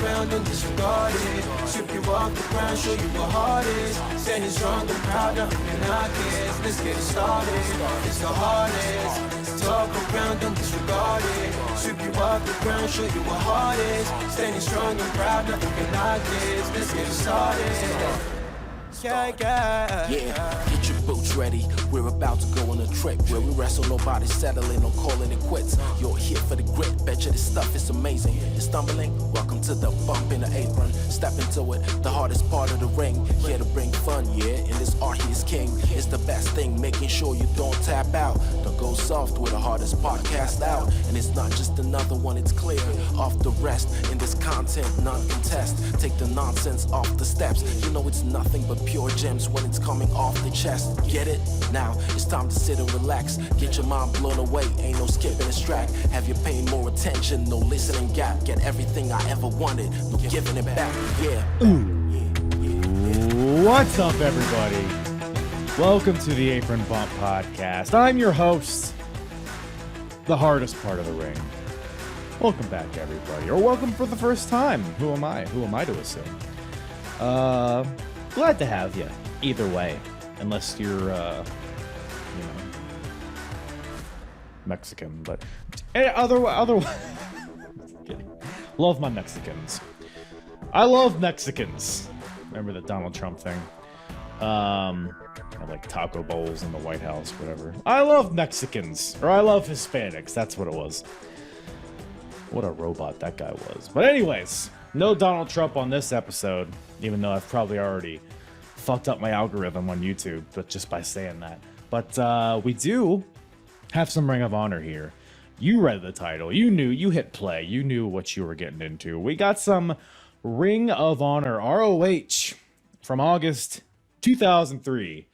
around and disregard it. Strip you off the ground, show you what heart is. Standing strong and proud, nothing can knock it. Let's get it started, it's the hardest. Talk around, don't disregard it. Strip you off the ground, show you what heart is. Standing strong and proud, nothing can knock it. Let's get it started. Yeah, get your boots ready. We're about to go on a trip where we wrestle, nobody settling or calling it quits. You're here for the grit, betcha this stuff is amazing. You're stumbling, welcome to the bump in the apron. Step into it, the hardest part of the ring. Here to bring fun, yeah, and this art he is king. It's the best thing, making sure you don't tap out. Don't go soft with the hardest podcast out. And it's not just another one, it's clear. Off the rest, in this content, none contest. Take the nonsense off the steps. You know it's nothing but pure gems when it's coming off the chest. Get it? Now it's time to sit and relax. Get your mind blown away, ain't no skipping this track. Have you paying more attention, no listening gap. Get everything I ever wanted, no giving it back. Yeah. What's up, everybody? Welcome to the Apron Bump Podcast. I'm your host, the hardest part of the ring. Welcome back, everybody, or welcome for the first time. Who am I? Who am I to assume? Glad to have you, either way, unless you're, Mexican, but otherwise, love my Mexicans. I love Mexicans. Remember the Donald Trump thing? Like taco bowls in the White House, whatever. I love Mexicans, or I love Hispanics. That's what it was. What a robot that guy was. But anyways, no Donald Trump on this episode, even though I've probably already fucked up my algorithm on YouTube, but just by saying that. But we do have some Ring of Honor here. You read the title. You knew. You hit play. You knew what you were getting into. We got some Ring of Honor ROH from August 2003.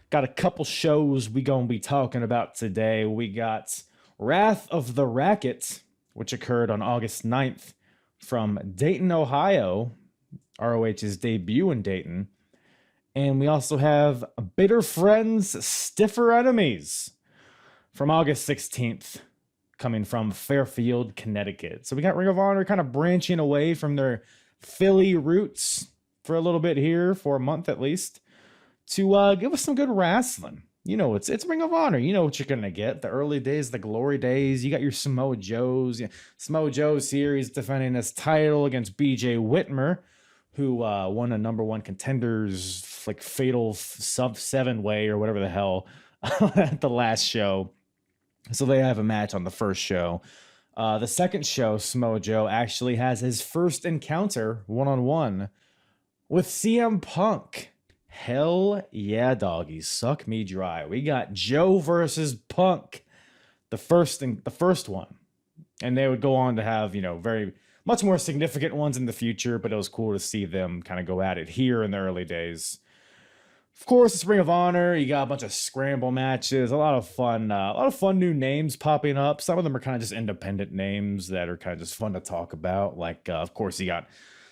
Got a couple shows we gonna be talking about today. We got Wrath of the Racket, which occurred on August 9th from Dayton, Ohio, ROH's debut in Dayton. And we also have Bitter Friends, Stiffer Enemies from August 16th, coming from Fairfield, Connecticut. So we got Ring of Honor kind of branching away from their Philly roots for a little bit here, for a month at least, to give us some good wrestling. You know, it's Ring of Honor. You know what you're going to get. The early days, the glory days. You got your Samoa Joes. Samoa Joe's here. He's defending his title against BJ Whitmer, who won a number one contenders, like fatal sub-7 way or whatever the hell at the last show. So they have a match on the first show. The second show, Samoa Joe actually has his first encounter one-on-one with CM Punk. Hell yeah, doggies. Suck me dry. We got Joe versus Punk, the first one. And they would go on to have, very much more significant ones in the future, but it was cool to see them kind of go at it here in the early days. Of course, it's Ring of Honor. You got a bunch of scramble matches, a lot of fun new names popping up. Some of them are kind of just independent names that are kind of just fun to talk about. Like, of course, you got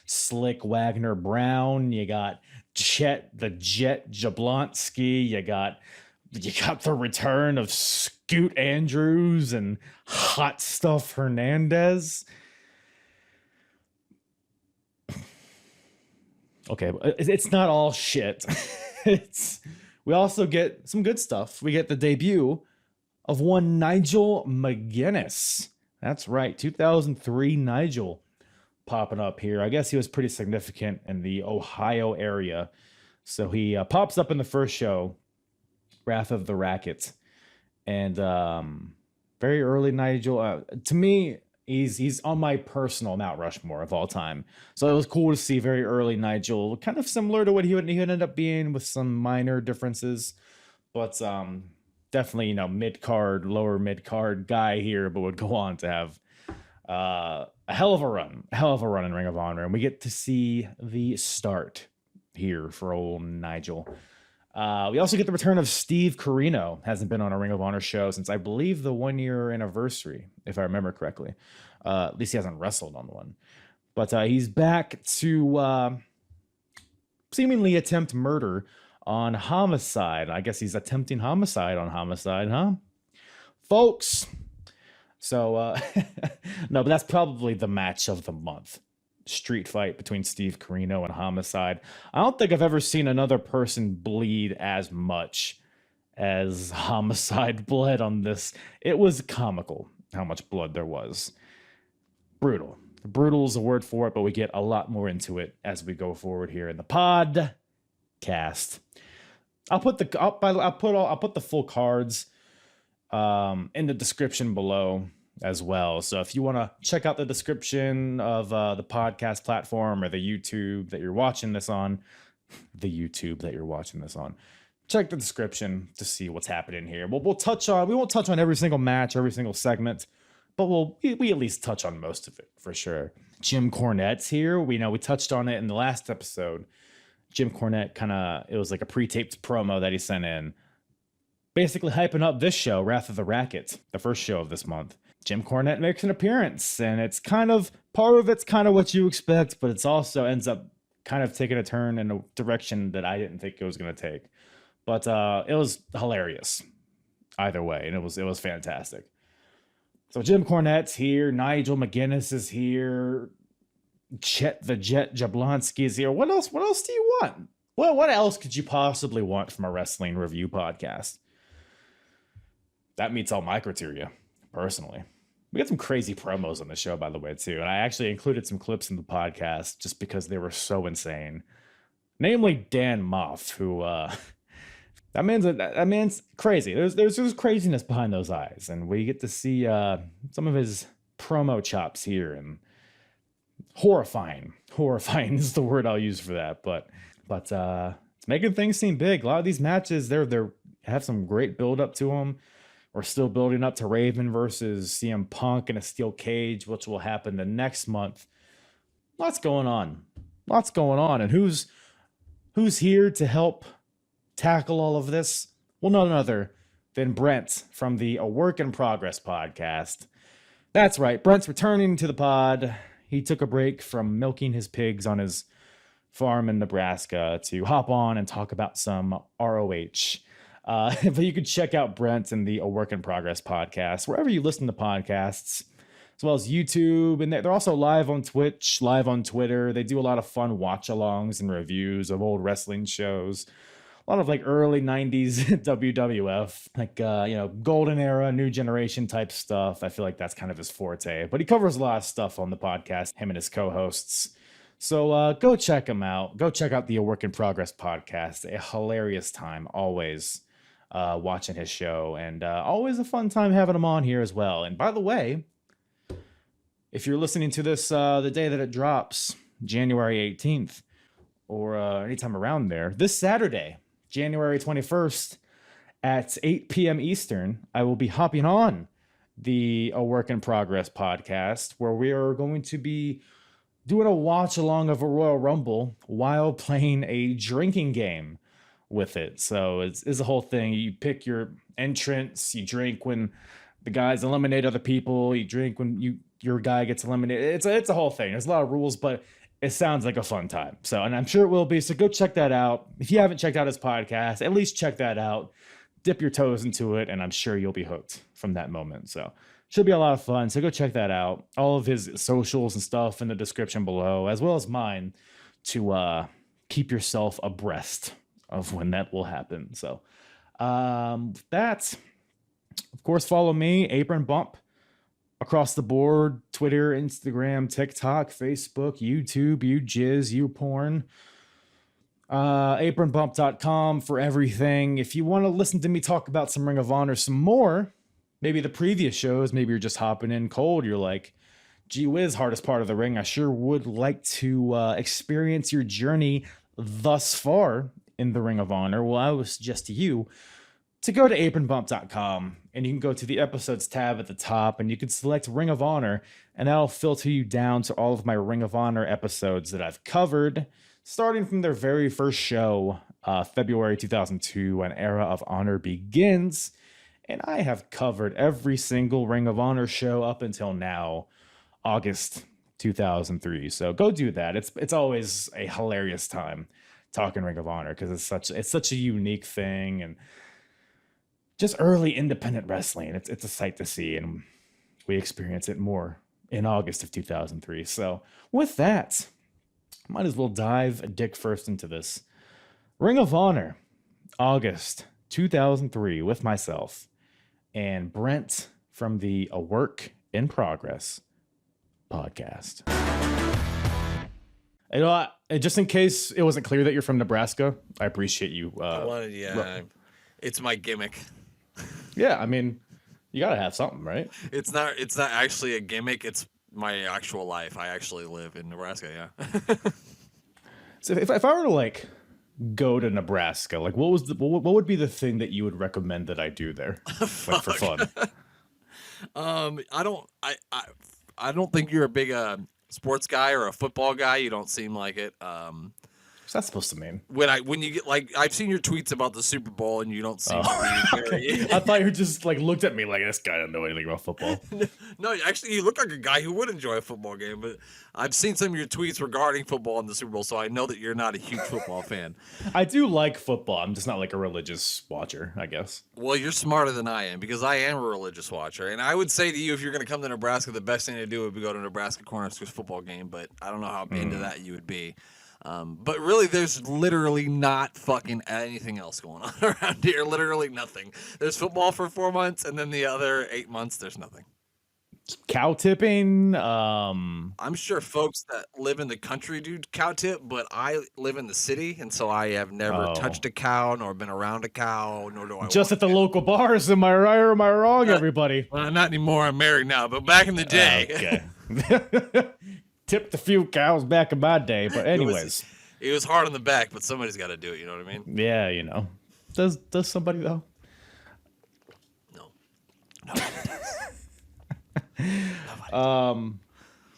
Slyk Wagner Brown. You got Jet Jablonski. You got the return of Scoot Andrews and Hot Stuff Hernandez. Okay, but it's not all shit. We also get some good stuff. We get the debut of one Nigel McGuinness. That's right, 2003 Nigel popping up here. I guess he was pretty significant in the Ohio area. So he pops up in the first show, Wrath of the Racket. And very early Nigel. To me, he's on my personal Mount Rushmore of all time. So it was cool to see very early Nigel, kind of similar to what he would end up being with some minor differences. But definitely, mid-card, lower mid-card guy here, but would go on to have a hell of a run in Ring of Honor. And we get to see the start here for old Nigel. We also get the return of Steve Corino. Hasn't been on a Ring of Honor show since, I believe, the 1-year anniversary, if I remember correctly. At least he hasn't wrestled on one. But he's back to seemingly attempt murder on Homicide. I guess he's attempting homicide on Homicide, huh? Folks. So, no, but that's probably the match of the month. street fight between Steve Corino and Homicide. I don't think I've ever seen another person bleed as much as Homicide bled on this. It was comical how much blood there was. Brutal. Brutal is a word for it, but we get a lot more into it as we go forward here in the podcast. I'll put the full cards in the description below as well. So if you want to check out the description of the podcast platform or the YouTube that you're watching this on, check the description to see what's happening here. We won't touch on every single match, every single segment, but we at least touch on most of it for sure. Jim Cornette's here. We touched on it in the last episode. Jim Cornette it was like a pre-taped promo that he sent in, basically hyping up this show, Wrath of the Racket, the first show of this month. Jim Cornette makes an appearance, and it's part of it's kind of what you expect, but it's also ends up kind of taking a turn in a direction that I didn't think it was going to take. But it was hilarious either way, and it was fantastic. So Jim Cornette's here, Nigel McGuinness is here, Chet the Jet Jablonski is here. What else do you want? Well, what else could you possibly want from a wrestling review podcast? That meets all my criteria, personally. We got some crazy promos on the show, by the way, too. And I actually included some clips in the podcast just because they were so insane. Namely, Dan Moff, who that man's crazy. There's craziness behind those eyes, and we get to see some of his promo chops here, and horrifying is the word I'll use for that. But it's making things seem big. A lot of these matches, they have some great build up to them. We're still building up to Raven versus CM Punk in a steel cage, which will happen the next month. Lots going on, and who's here to help tackle all of this? Well, none other than Brent from the A Work in Progress podcast. That's right, Brent's returning to the pod. He took a break from milking his pigs on his farm in Nebraska to hop on and talk about some ROH. But you can check out Brent and the A Work in Progress podcast wherever you listen to podcasts, as well as YouTube. And they're also live on Twitch, live on Twitter. They do a lot of fun watch-alongs and reviews of old wrestling shows. A lot of like early 90s WWF, like, golden era, new generation type stuff. I feel like that's kind of his forte. But he covers a lot of stuff on the podcast, him and his co-hosts. So go check him out. Go check out the A Work in Progress podcast. A hilarious time, always. Watching his show, and always a fun time having him on here as well. And by the way, if you're listening to this the day that it drops, January 18th, or anytime around there, this Saturday, January 21st at 8 p.m. Eastern, I will be hopping on the A Work in Progress podcast, where we are going to be doing a watch along of a Royal Rumble while playing a drinking game with it. So it's a whole thing. You pick your entrance, you drink when the guys eliminate other people, you drink when your guy gets eliminated. It's a whole thing. There's a lot of rules, but it sounds like a fun time. So, and I'm sure it will be. So go check that out. If you haven't checked out his podcast, at least check that out. Dip your toes into it, and I'm sure you'll be hooked from that moment. So should be a lot of fun. So go check that out. All of his socials and stuff in the description below, as well as mine, to keep yourself abreast of when that will happen. So that, of course, follow me, Apron Bump, across the board: Twitter, Instagram, TikTok, Facebook, YouTube, YouJizz, YouPorn, apronbump.com for everything. If you want to listen to me talk about some Ring of Honor some more, maybe the previous shows, maybe you're just hopping in cold, you're like, gee whiz, hardest part of the ring, I sure would like to experience your journey thus far in the Ring of Honor. Well, I would suggest to you to go to apronbump.com, and you can go to the episodes tab at the top, and you can select Ring of Honor, and that'll filter you down to all of my Ring of Honor episodes that I've covered, starting from their very first show, February 2002, when Era of Honor begins. And I have covered every single Ring of Honor show up until now, August 2003. So go do that. It's always a hilarious time talking Ring of Honor, because it's such a unique thing, and just early independent wrestling. It's a sight to see, and we experience it more in August of 2003. So with that, might as well dive dick first into this. Ring of Honor, August 2003, with myself and Brent from the A Work in Progress podcast. You know, just in case it wasn't clear that you're from Nebraska, I appreciate you. It's my gimmick. Yeah, I mean, you gotta have something, right? It's not actually a gimmick. It's my actual life. I actually live in Nebraska. Yeah. So if I were to like go to Nebraska, like what would be the thing that you would recommend that I do there, like for fun? I don't think you're a big sports guy or a football guy. You don't seem like it. What's that supposed to mean? When you get like, I've seen your tweets about the Super Bowl and you don't seem to be very... I thought you just like looked at me like, this guy doesn't know anything about football. No, actually, you look like a guy who would enjoy a football game, but I've seen some of your tweets regarding football and the Super Bowl, so I know that you're not a huge football fan. I do like football. I'm just not like a religious watcher, I guess. Well, you're smarter than I am because I am a religious watcher. And I would say to you, if you're going to come to Nebraska, the best thing to do would be go to Nebraska Cornhuskers football game, but I don't know how into that you would be. But really, there's literally not fucking anything else going on around here. Literally nothing. There's football for 4 months, and then the other 8 months, there's nothing. Cow tipping. I'm sure folks that live in the country do cow tip, but I live in the city, and so I have never touched a cow, nor been around a cow, nor do I. Just at the local bars. Am I right or am I wrong, everybody? Well, not anymore. I'm married now, but back in the day. Okay. Tipped a few cows back in my day, but anyways. It was hard on the back, but somebody's got to do it, you know what I mean? Yeah, you know. Does somebody though? No. Nobody.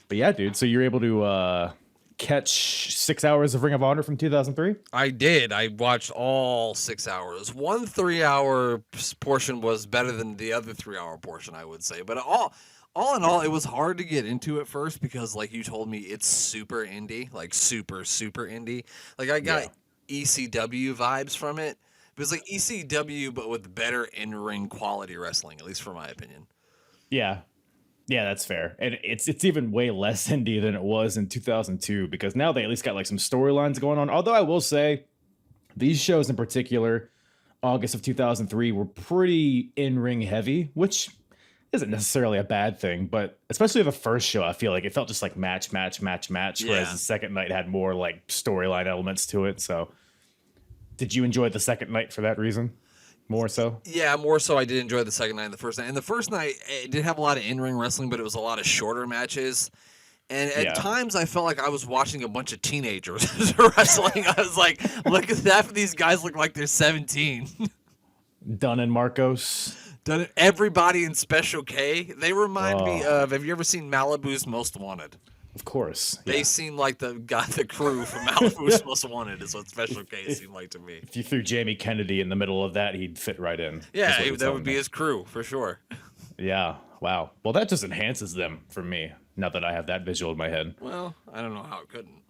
But yeah, dude, so you're able to catch 6 hours of Ring of Honor from 2003? I did. I watched all 6 hours. One 3-hour portion was better than the other 3-hour portion, I would say. But all in all, it was hard to get into at first because, like you told me, it's super indie, like super, super indie. Like, I got ECW vibes from it. It was like ECW, but with better in-ring quality wrestling, at least for my opinion. Yeah. Yeah, that's fair. And it's even way less indie than it was in 2002 because now they at least got like some storylines going on. Although I will say these shows in particular, August of 2003, were pretty in-ring heavy, which isn't necessarily a bad thing, but especially the first show, I feel like it felt just like match, whereas the second night had more like storyline elements to it. So did you enjoy the second night for that reason? More so? Yeah, more so. I did enjoy the second night and the first night. And the first night, it did have a lot of in-ring wrestling, but it was a lot of shorter matches. And at times, I felt like I was watching a bunch of teenagers wrestling. I was like, look at that. These guys look like they're 17. Dunn and Marcos. Everybody in Special K. They remind me of, have you ever seen Malibu's Most Wanted? Of course. They seem like the crew from Malibu's Most Wanted is what Special K seemed like to me. If you threw Jamie Kennedy in the middle of that, he'd fit right in. Yeah, that would be his crew for sure. Yeah. Wow. Well, that just enhances them for me, now that I have that visual in my head. Well, I don't know how it couldn't.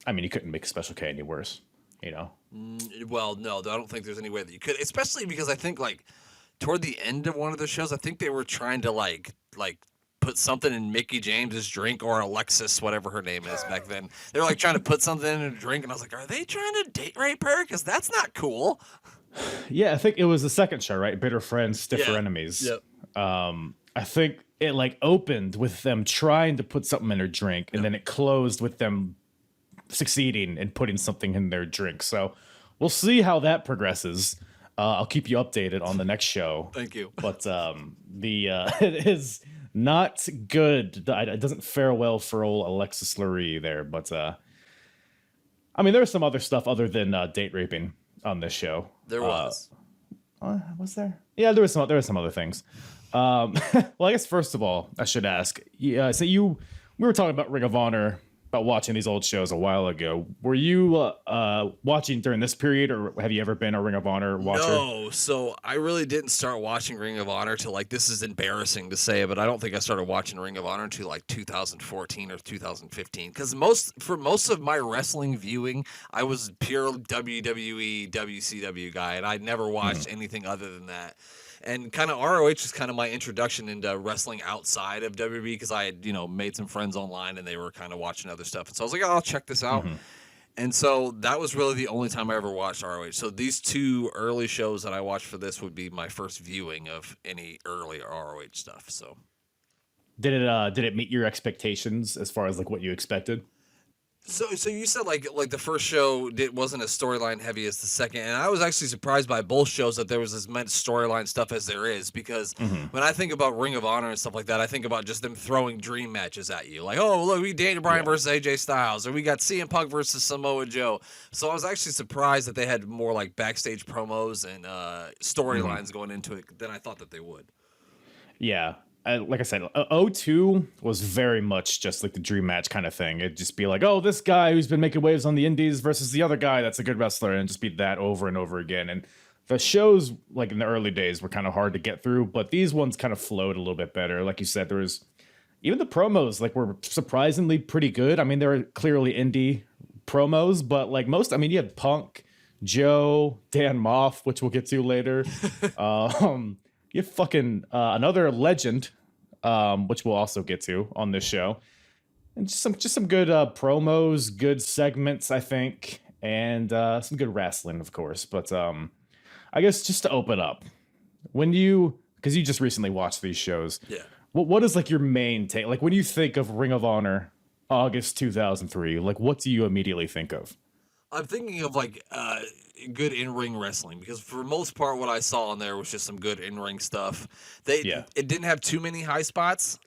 I mean, you couldn't make Special K any worse, you know? Well, no, I don't think there's any way that you could, especially because I think, like, toward the end of one of the shows, I think they were trying to, like put something in Mickey James's drink, or Alexis, whatever her name is back then. They were, like, trying to put something in a drink, and I was like, are they trying to date rape her? Because that's not cool. Yeah, I think it was the second show, right? Bitter Friends, Stiffer Enemies. Yep. I think it like opened with them trying to put something in her drink, and then it closed with them succeeding in putting something in their drink. So we'll see how that progresses. I'll keep you updated on the next show. Thank you. But it is not good. It doesn't fare well for old Alexis Lurie there. But I mean, there was some other stuff other than date raping on this show. There was. Was there? Yeah, there was some other things. Well, I guess first of all, I should ask. Yeah, so we were talking about Ring of Honor, about watching these old shows a while ago. Were you watching during this period, or have you ever been a Ring of Honor watcher? No, so I really didn't start watching Ring of Honor till, like, this is embarrassing to say, but I don't think I started watching Ring of Honor until like 2014 or 2015. Because for most of my wrestling viewing, I was pure WWE, WCW guy, and I'd never watched anything other than that. And kind of ROH is kind of my introduction into wrestling outside of WWE because I had, made some friends online and they were kind of watching other stuff. And so I was like, oh, I'll check this out. And so that was really the only time I ever watched ROH. So these two early shows that I watched for this would be my first viewing of any early ROH stuff. So did it meet your expectations as far as like what you expected? So you said like the first show wasn't as storyline heavy as the second, and I was actually surprised by both shows that there was as much storyline stuff as there is, because when I think about Ring of Honor and stuff like that, I think about just them throwing dream matches at you, like, oh look, we Daniel Bryan versus AJ Styles, or we got CM Punk versus Samoa Joe. So I was actually surprised that they had more like backstage promos and storylines going into it than I thought that they would. Yeah. Like I said, 02 was very much just like the dream match kind of thing. It'd just be like, oh, this guy who's been making waves on the indies versus the other guy that's a good wrestler, and just be that over and over again. And the shows, like in the early days, were kind of hard to get through, but these ones kind of flowed a little bit better. Like you said, there was even the promos like were surprisingly pretty good. I mean, they were clearly indie promos, but like most, I mean, you had Punk, Joe, Dan Moff, which we'll get to later. You have fucking another legend, which we'll also get to on this show, and just some good promos, good segments, I think, and some good wrestling, of course. But I guess just to open up, because you just recently watched these shows, what is like your main take? Like when you think of Ring of Honor, August 2003, like what do you immediately think of? I'm thinking of like good in-ring wrestling, because for the most part what I saw on there was just some good in-ring stuff. It didn't have too many high spots,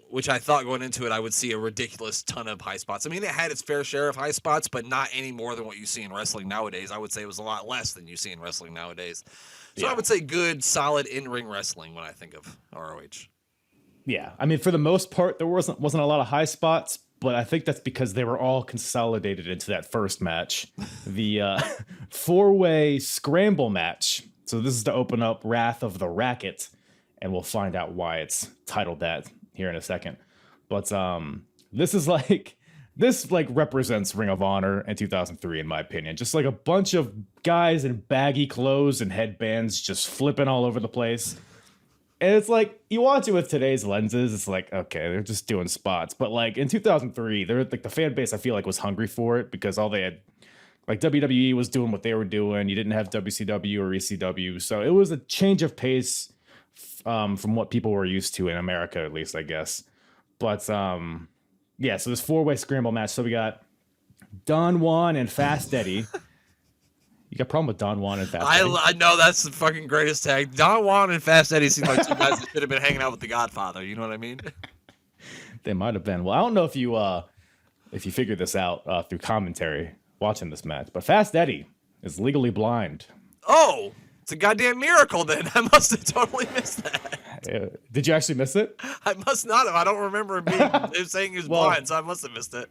which I thought going into it I would see a ridiculous ton of high spots. I mean, it had its fair share of high spots, but not any more than what you see in wrestling nowadays. I would say it was a lot less than you see in wrestling nowadays. So I would say good, solid in-ring wrestling when I think of ROH. Yeah, I mean, for the most part, there wasn't a lot of high spots, but I think that's because they were all consolidated into that first match, the four-way scramble match. So this is to open up Wrath of the Racket, and we'll find out why it's titled that here in a second. But this represents Ring of Honor in 2003, in my opinion. Just like a bunch of guys in baggy clothes and headbands just flipping all over the place. And it's like, you watch it with today's lenses, it's like, okay, they're just doing spots. But like in 2003, they're like the fan base, I feel like, was hungry for it, because all they had, like WWE was doing what they were doing. You didn't have WCW or ECW. So it was a change of pace from what people were used to in America, at least, I guess. But so this four-way scramble match. So we got Don Juan and Fast Eddie. You got a problem with Don Juan and Fast Eddie? I know, that's the fucking greatest tag. Don Juan and Fast Eddie seem like two guys that should have been hanging out with the Godfather. You know what I mean? They might have been. Well, I don't know if you figured this out through commentary watching this match, but Fast Eddie is legally blind. Oh, it's a goddamn miracle then. I must have totally missed that. Did you actually miss it? I must not have. I don't remember him saying he was blind, so I must have missed it.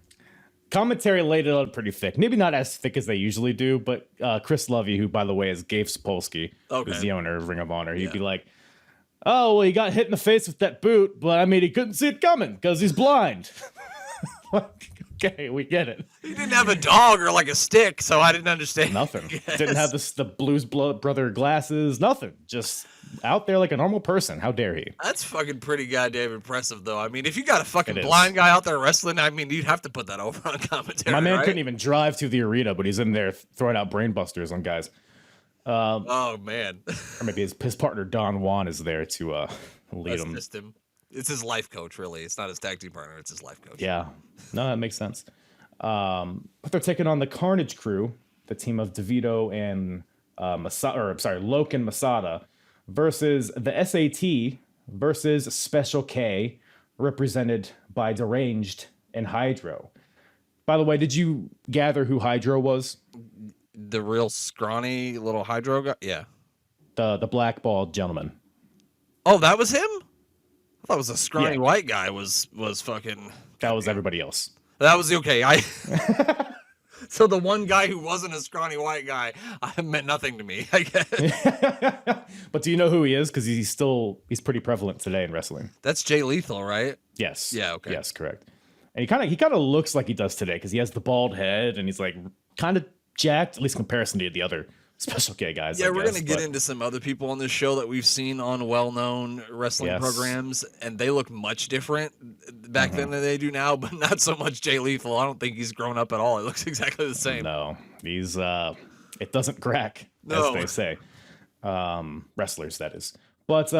Commentary laid it on pretty thick. Maybe not as thick as they usually do, but Chris Lovey, who, by the way, is Gabe Sapolsky, who's the owner of Ring of Honor, he'd be like, oh, well, he got hit in the face with that boot, but I mean, he couldn't see it coming because he's blind. Okay, we get it. He didn't have a dog or like a stick, so I didn't understand. Nothing. Didn't have the Blues Brother glasses. Nothing. Just out there like a normal person. How dare he? That's fucking pretty goddamn impressive, though. I mean, if you got a fucking blind guy out there wrestling, I mean, you'd have to put that over on commentary. My man right? couldn't even drive to the arena, but he's in there throwing out brain busters on guys. Oh man. Or maybe his partner Don Juan is there to lead him. It's his life coach, really. It's not his tag team partner. It's his life coach. Yeah. No, that makes sense. But they're taking on the Carnage Crew, the team of DeVito and Loke and Masada, versus the SAT versus Special K, represented by Deranged and Hydro. By the way, did you gather who Hydro was? The real scrawny little Hydro guy? Yeah. The blackballed gentleman. Oh, that was him? I thought it was a scrawny white guy was fucking... That was everybody else. That was okay. So the one guy who wasn't a scrawny white guy meant nothing to me, I guess. But do you know who he is? Because he's pretty prevalent today in wrestling. That's Jay Lethal, right? Yes. Yeah, okay. Yes, correct. And he kind of looks like he does today, because he has the bald head and he's like kind of jacked, at least in comparison to the other Special K guys. Yeah, I we're guess, going to get into some other people on this show that we've seen on well-known wrestling programs, and they look much different back then than they do now, but not so much Jay Lethal. I don't think he's grown up at all. It looks exactly the same. No, he's it doesn't crack, as they say. Wrestlers, that is. But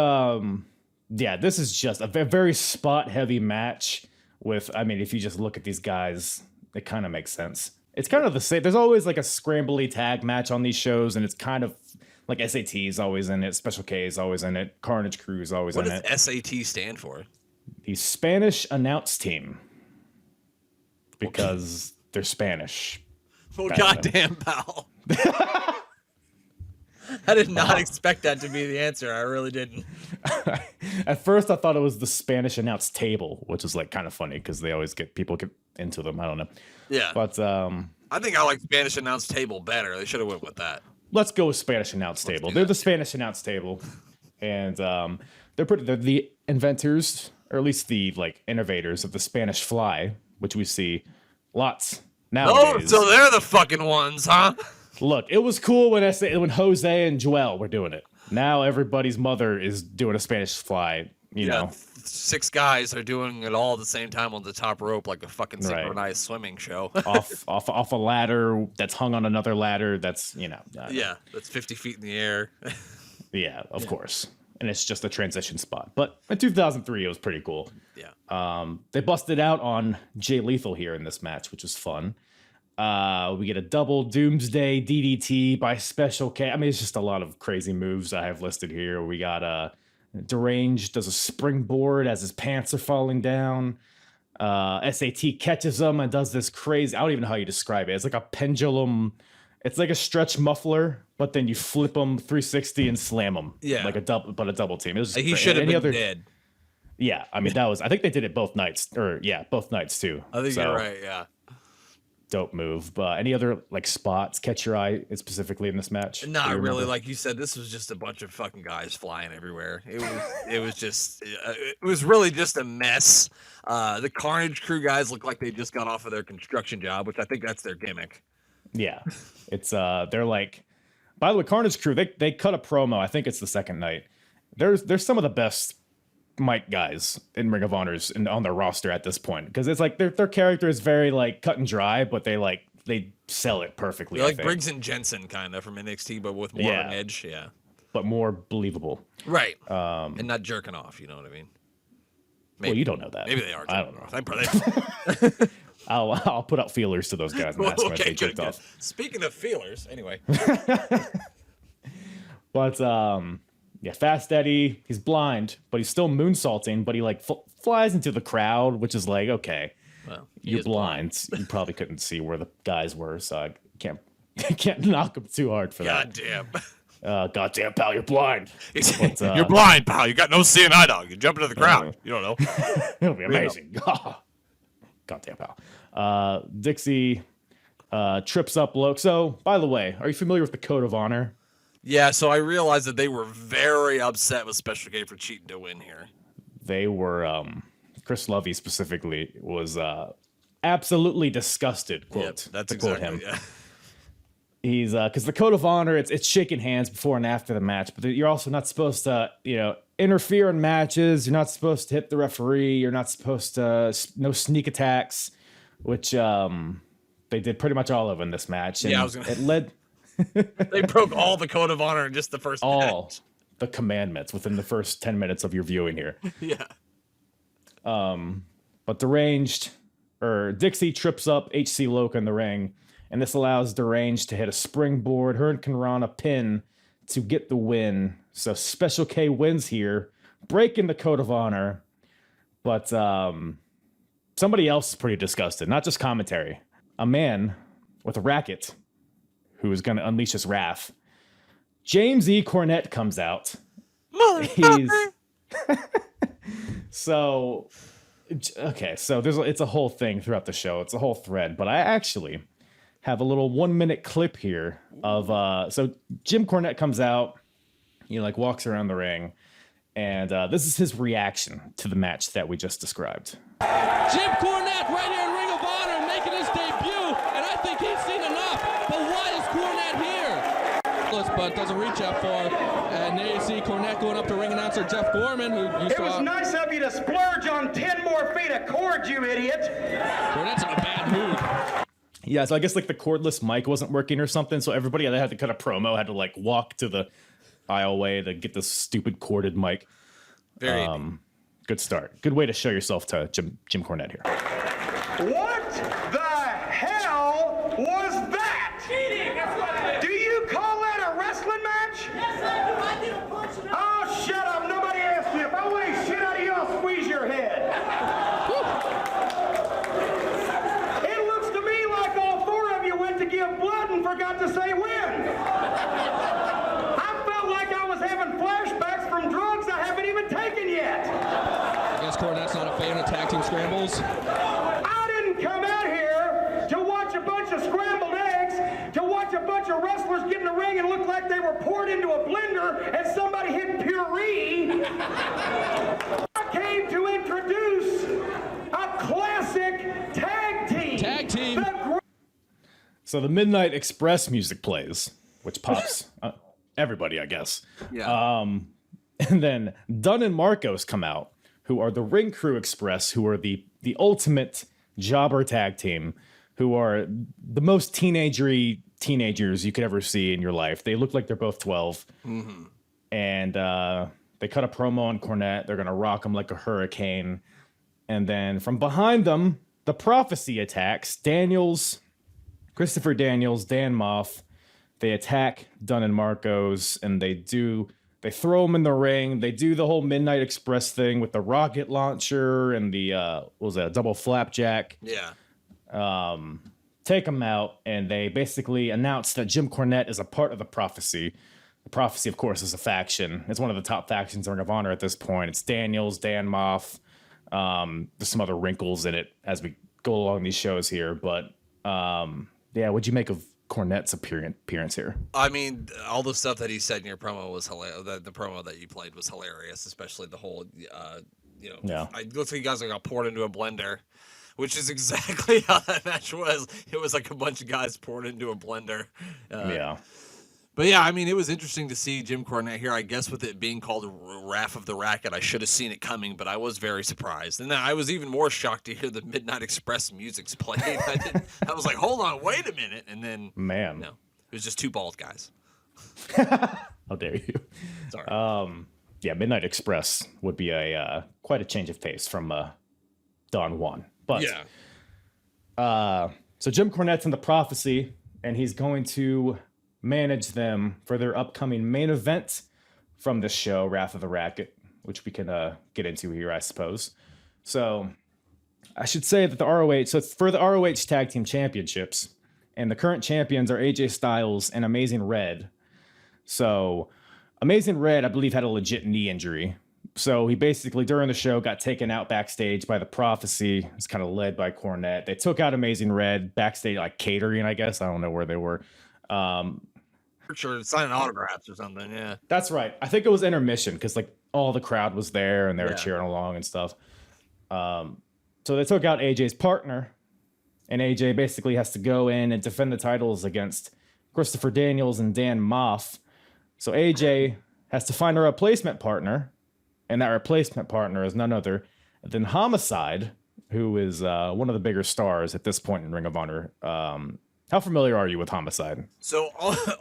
yeah, this is just a very spot-heavy match with, I mean, if you just look at these guys, it kind of makes sense. It's kind of the same. There's always like a scrambly tag match on these shows, and it's kind of like SAT is always in it, Special K is always in it, Carnage Crew is always in it. What does SAT stand for? The Spanish Announce Team. Because they're Spanish. Well, goddamn, pal. I did not expect that to be the answer. I really didn't. At first, I thought it was the Spanish Announce Table, which is like kind of funny because they always get into them. I don't know. Yeah. But I think I like Spanish Announce Table better. They should have went with that. Let's go with Spanish Announce Table. They're the Spanish Announce Table, and they're the inventors, or at least the like innovators of the Spanish Fly, which we see lots nowadays. Oh, so they're the fucking ones, huh? Look, it was cool when Jose and Joel were doing it. Now everybody's mother is doing a Spanish Fly. You know, 6 guys are doing it all at the same time on the top rope, like a fucking synchronized swimming show. off a ladder that's hung on another ladder. That's that's 50 feet in the air. Yeah, of course. And it's just a transition spot. But in 2003, it was pretty cool. Yeah. They busted out on Jay Lethal here in this match, which was fun. We get a double Doomsday DDT by Special K. I mean, it's just a lot of crazy moves I have listed here. We got Deranged does a springboard as his pants are falling down. SAT catches him and does this crazy, I don't even know how you describe it. It's like a pendulum. It's like a stretch muffler, but then you flip them 360 and slam them. Yeah. Like a double team. It was He should have been dead. Yeah, I mean, I think they did it both nights. Both nights too. I think you're right, yeah. Dope move. But any other like spots catch your eye specifically in this match? Not really. Like you said, this was just a bunch of fucking guys flying everywhere. It was really just a mess. The Carnage Crew guys look like they just got off of their construction job, which I think that's their gimmick. Yeah, it's they're like. By the way, Carnage Crew they cut a promo. I think it's the second night. There's some of the best mic guys in Ring of Honors and on their roster at this point, because it's like their character is very like cut and dry, but they sell it perfectly. They're like Briggs and Jensen kind of from NXT, but with more of an edge, but more believable, right? And not jerking off. You know what I mean? Maybe. Well, you don't know that. Maybe they are. I don't know. I'll put out feelers to those guys and ask them if they jerked off. Speaking of feelers, anyway. But Fast Eddie, he's blind, but he's still moonsaulting, but he like flies into the crowd, which is like, okay, well, you're blind. You probably couldn't see where the guys were, so I can't knock him too hard for that. Goddamn, pal, you're blind. But, you're blind, pal. You got no seeing eye dog. You jump into the crowd. You don't know. It'll be amazing. Goddamn, pal. Dixie trips up low. So, by the way, are you familiar with the Code of Honor? Yeah, so I realized that they were very upset with Special K for cheating to win here. They were, Chris Lovey specifically was absolutely disgusted, quote, that's to quote exactly, him. Yeah. He's, because the Code of Honor, it's shaking hands before and after the match, but you're also not supposed to, interfere in matches. You're not supposed to hit the referee. You're not supposed to, no sneak attacks, which they did pretty much all of in this match. And it led... They broke all the Code of Honor in just the first match. The commandments within the first 10 minutes of your viewing here. Yeah. But Dixie trips up HC Loca in the ring, and this allows Deranged to hit a springboard, Hurricane a pin to get the win. So Special K wins here, breaking the Code of Honor. But somebody else is pretty disgusted, not just commentary. A man with a racket who is going to unleash his wrath. James E. Cornette comes out. So it's a whole thing throughout the show. It's a whole thread, but I actually have a little 1-minute clip here of so Jim Cornette comes out, walks around the ring, and this is his reaction to the match that we just described. Jim Cornette right here in Ring of Honor making his debut, and I think he's seen enough. But why is Cornette here? Cornette, but doesn't reach out far. And there you see Cornette going up to ring announcer Jeff Gorman, who used It was nice of you to splurge on 10 more feet of cord, you idiot. Cornette's in a bad mood. Yeah, so I guess like the cordless mic wasn't working or something, so everybody that had to cut a promo had to like walk to the aisleway to get this stupid corded mic. Very good start. Good way to show yourself to Jim Cornette here. What the hell was that? Cheating! That's what it is. Do you call that a wrestling match? Yes, I do. I didn't punch him out. Oh, shut up. Nobody asked you. If I weigh shit out of you, I'll squeeze your head. It looks to me like all four of you went to give blood and forgot to say when. I felt like I was having flashbacks from drugs I haven't even taken yet. I guess Cornette's not a fan of tag team scrambles. I didn't come out here to watch a bunch of scrambled eggs, to watch a bunch of wrestlers get in the ring and look like they were poured into a blender and somebody hit puree. I came to introduce a classic tag team. Tag team. So the Midnight Express music plays, which pops everybody, I guess. Yeah. And then Dunn and Marcos come out, who are the Ring Crew Express, who are the ultimate jobber tag team, who are the most teenagers you could ever see in your life. They look like they're both 12. Mm-hmm. And they cut a promo on Cornette. They're going to rock him like a hurricane. And then from behind them, the Prophecy attacks. Christopher Daniels, Dan Moff. They attack Dunn and Marcos, and they throw them in the ring. They do the whole Midnight Express thing with the rocket launcher and the double flapjack. Yeah. Take them out, and they basically announce that Jim Cornette is a part of the Prophecy. The Prophecy, of course, is a faction. It's one of the top factions in Ring of Honor at this point. It's Daniels, Dan Moff. There's some other wrinkles in it as we go along these shows here, but yeah, what'd you make of Cornette's appearance here? I mean, all the stuff that he said in your promo was hilarious. The promo that you played was hilarious, especially the whole, Yeah. It looks like you guys got poured into a blender, which is exactly how that match was. It was like a bunch of guys poured into a blender. Yeah. But yeah, I mean, it was interesting to see Jim Cornette here. I guess with it being called Wrath of the Racket, I should have seen it coming, but I was very surprised. And then I was even more shocked to hear the Midnight Express music's played. I was like, hold on, wait a minute. And then, Man. no, it was just two bald guys. How dare you? Sorry. Yeah, Midnight Express would be a quite a change of pace from Don Juan. But Yeah. So Jim Cornette's in the Prophecy, and he's going to manage them for their upcoming main event from this show, Wrath of the Racket, which we can get into here, I suppose. So I should say that the ROH, so it's for the ROH Tag Team Championships, and the current champions are AJ Styles and Amazing Red. So Amazing Red, I believe, had a legit knee injury. So he basically, during the show, got taken out backstage by the Prophecy. It's kind of led by Cornette. They took out Amazing Red backstage, like catering, I guess. I don't know where they were. Sure, signing autographs or something, yeah. That's right. I think it was intermission because like all the crowd was there and they were cheering along and stuff. So they took out AJ's partner, and AJ basically has to go in and defend the titles against Christopher Daniels and Dan Moff. So AJ has to find a replacement partner, and that replacement partner is none other than Homicide, who is one of the bigger stars at this point in Ring of Honor. How familiar are you with Homicide? So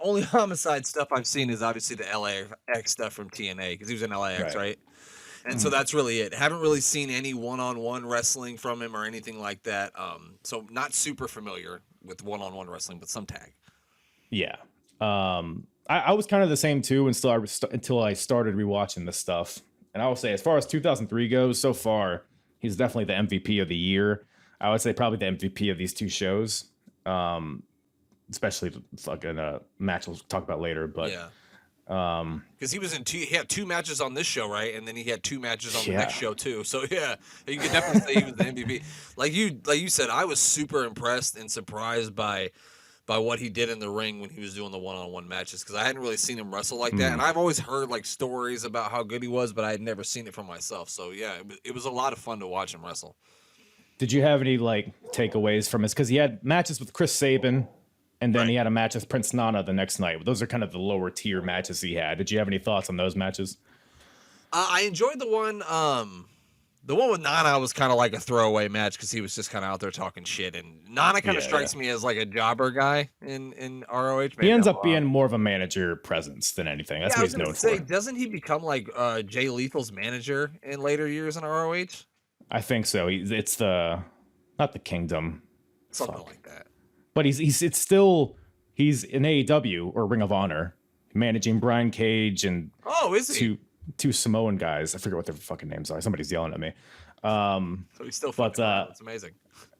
only Homicide stuff I've seen is obviously the LAX stuff from TNA, because he was in LAX, right? And so that's really it. Haven't really seen any one-on-one wrestling from him or anything like that. So not super familiar with one-on-one wrestling, but some tag. Yeah. I was kind of the same too until I started rewatching this stuff. And I will say, as far as 2003 goes, so far, he's definitely the MVP of the year. I would say probably the MVP of these two shows. Especially like in a match we'll talk about later, but yeah, because he was in he had two matches on this show, right, and then he had two matches on the next show too. So yeah, you could definitely say he was the MVP. Like you said, I was super impressed and surprised by what he did in the ring when he was doing the one-on-one matches, because I hadn't really seen him wrestle like that, and I've always heard like stories about how good he was, but I had never seen it for myself. So yeah, it was a lot of fun to watch him wrestle. Did you have any like takeaways from this? Because he had matches with Chris Sabin, And then he had a match with Prince Nana the next night. Those are kind of the lower tier matches he had. Did you have any thoughts on those matches? I enjoyed the one. The one with Nana was kind of like a throwaway match because he was just kind of out there talking shit. And Nana kind of strikes me as like a jobber guy in ROH. He ends up being more of a manager presence than anything. That's what he's known for. Doesn't he become like Jay Lethal's manager in later years in ROH? I think so. It's not the Kingdom, something like that. But he's in AEW or Ring of Honor, managing Brian Cage and is he? Two Samoan guys. I forget what their fucking names are. Somebody's yelling at me. So he's still fucking around. It's amazing.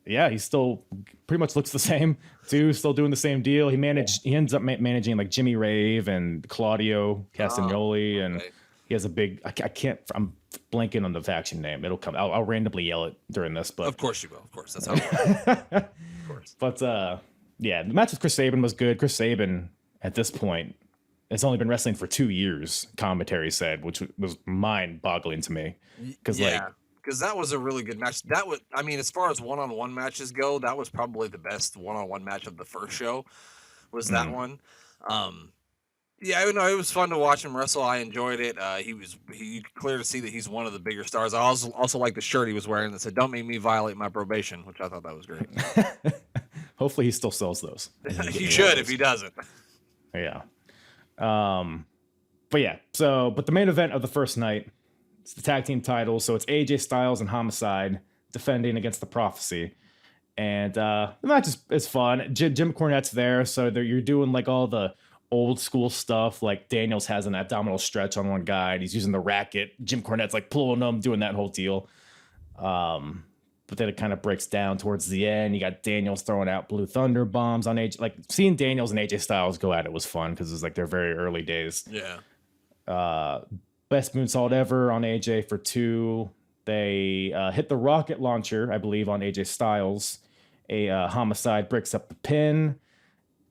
Yeah, he still pretty much looks the same. Still doing the same deal. He ends up managing like Jimmy Rave and Claudio Castagnoli, and he has a big. I'm blanking on the faction name. It'll come. I'll randomly yell it during this, but of course you will. Of course, that's how it works. Of course. But yeah, the match with Chris Sabin was good. Chris Sabin at this point has only been wrestling for 2 years, commentary said, which was mind-boggling to me. Because that was a really good match. That was, I mean, as far as one-on-one matches go, that was probably the best one-on-one match of the first show. Was that one? Yeah, it was fun to watch him wrestle. I enjoyed it. He clear to see that he's one of the bigger stars. I also like the shirt he was wearing that said "Don't make me violate my probation," which I thought that was great. Hopefully, he still sells those. He should if he doesn't. Yeah. But yeah, but the main event of the first night, it's the tag team titles. So it's AJ Styles and Homicide defending against the Prophecy. And the match is fun. Jim Cornette's there. So you're doing like all the old school stuff. Like Daniels has an abdominal stretch on one guy and he's using the racket. Jim Cornette's like pulling them, doing that whole deal. But then it kind of breaks down towards the end. You got Daniels throwing out Blue Thunder bombs on AJ. Like seeing Daniels and AJ Styles go at it was fun because it was like their very early days. Yeah. Best moonsault ever on AJ for 2. They hit the rocket launcher, I believe, on AJ Styles. Homicide breaks up the pin.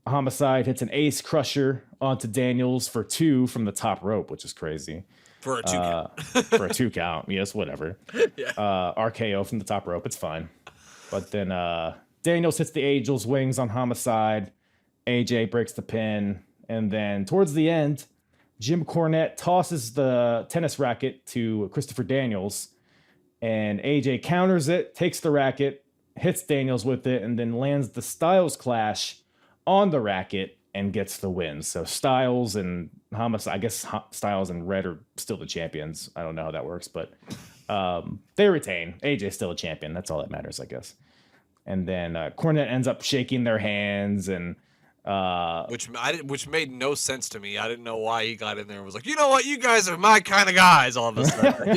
Homicide hits an ace crusher onto Daniels for 2 from the top rope, which is crazy. For a 2 count. For a 2 count. Yes, whatever. Yeah. RKO from the top rope. It's fine. But then Daniels hits the Angel's Wings on Homicide. AJ breaks the pin. And then towards the end, Jim Cornette tosses the tennis racket to Christopher Daniels. And AJ counters it, takes the racket, hits Daniels with it, and then lands the Styles Clash on the racket and gets the win. So Styles and Homicide, I guess Styles and Red are still the champions. I don't know how that works, but they retain. AJ's still a champion. That's all that matters, I guess. And then Cornette ends up shaking their hands, and which made no sense to me. I didn't know why he got in there and was like, you know what, you guys are my kind of guys. All of a sudden,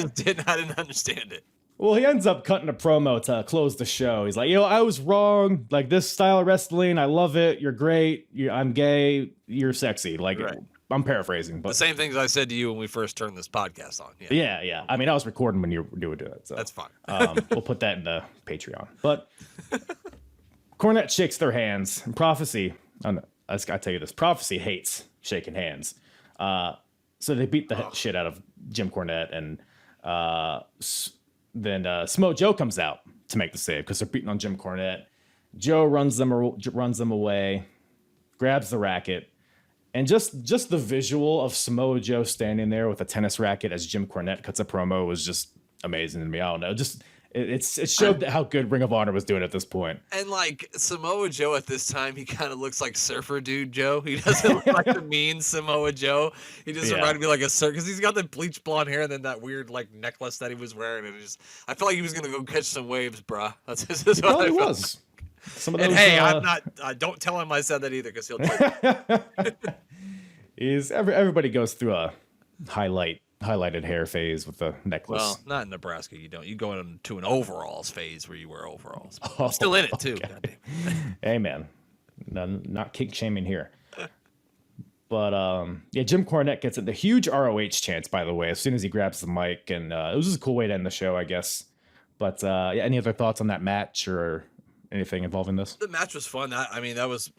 I didn't understand it. Well, he ends up cutting a promo to close the show. He's like, I was wrong. Like, this style of wrestling, I love it. You're great. I'm gay. You're sexy. Like, right. I'm paraphrasing. But the same things I said to you when we first turned this podcast on. Yeah. I mean, I was recording when you were doing it. So that's fine. We'll put that in the Patreon. But Cornette shakes their hands. And Prophecy, I gotta tell you this, Prophecy hates shaking hands. So they beat the shit out of Jim Cornette, and then Samoa Joe comes out to make the save because they're beating on Jim Cornette. Joe runs them away, grabs the racket, and just the visual of Samoa Joe standing there with a tennis racket as Jim Cornette cuts a promo was just amazing to me. I don't know, it showed how good Ring of Honor was doing at this point. And like Samoa Joe at this time, he kind of looks like Surfer Dude Joe. He doesn't look like the mean Samoa Joe. He just reminded me like a surfer because he's got the bleach blonde hair and then that weird like necklace that he was wearing. And I felt like he was gonna go catch some waves, bruh. That's what I he felt. Was. Some of those, and hey, I'm not. Don't tell him I said that either because he'll. Everybody goes through a highlighted hair phase with the necklace. Well, not in Nebraska. You don't. You go into an overalls phase where you wear overalls. I'm still in it too. Okay. Hey man, not kink shaming here. But Jim Cornette gets it. The huge ROH chants, by the way, as soon as he grabs the mic, and it was just a cool way to end the show, I guess. But any other thoughts on that match or anything involving this? The match was fun. I mean, that was.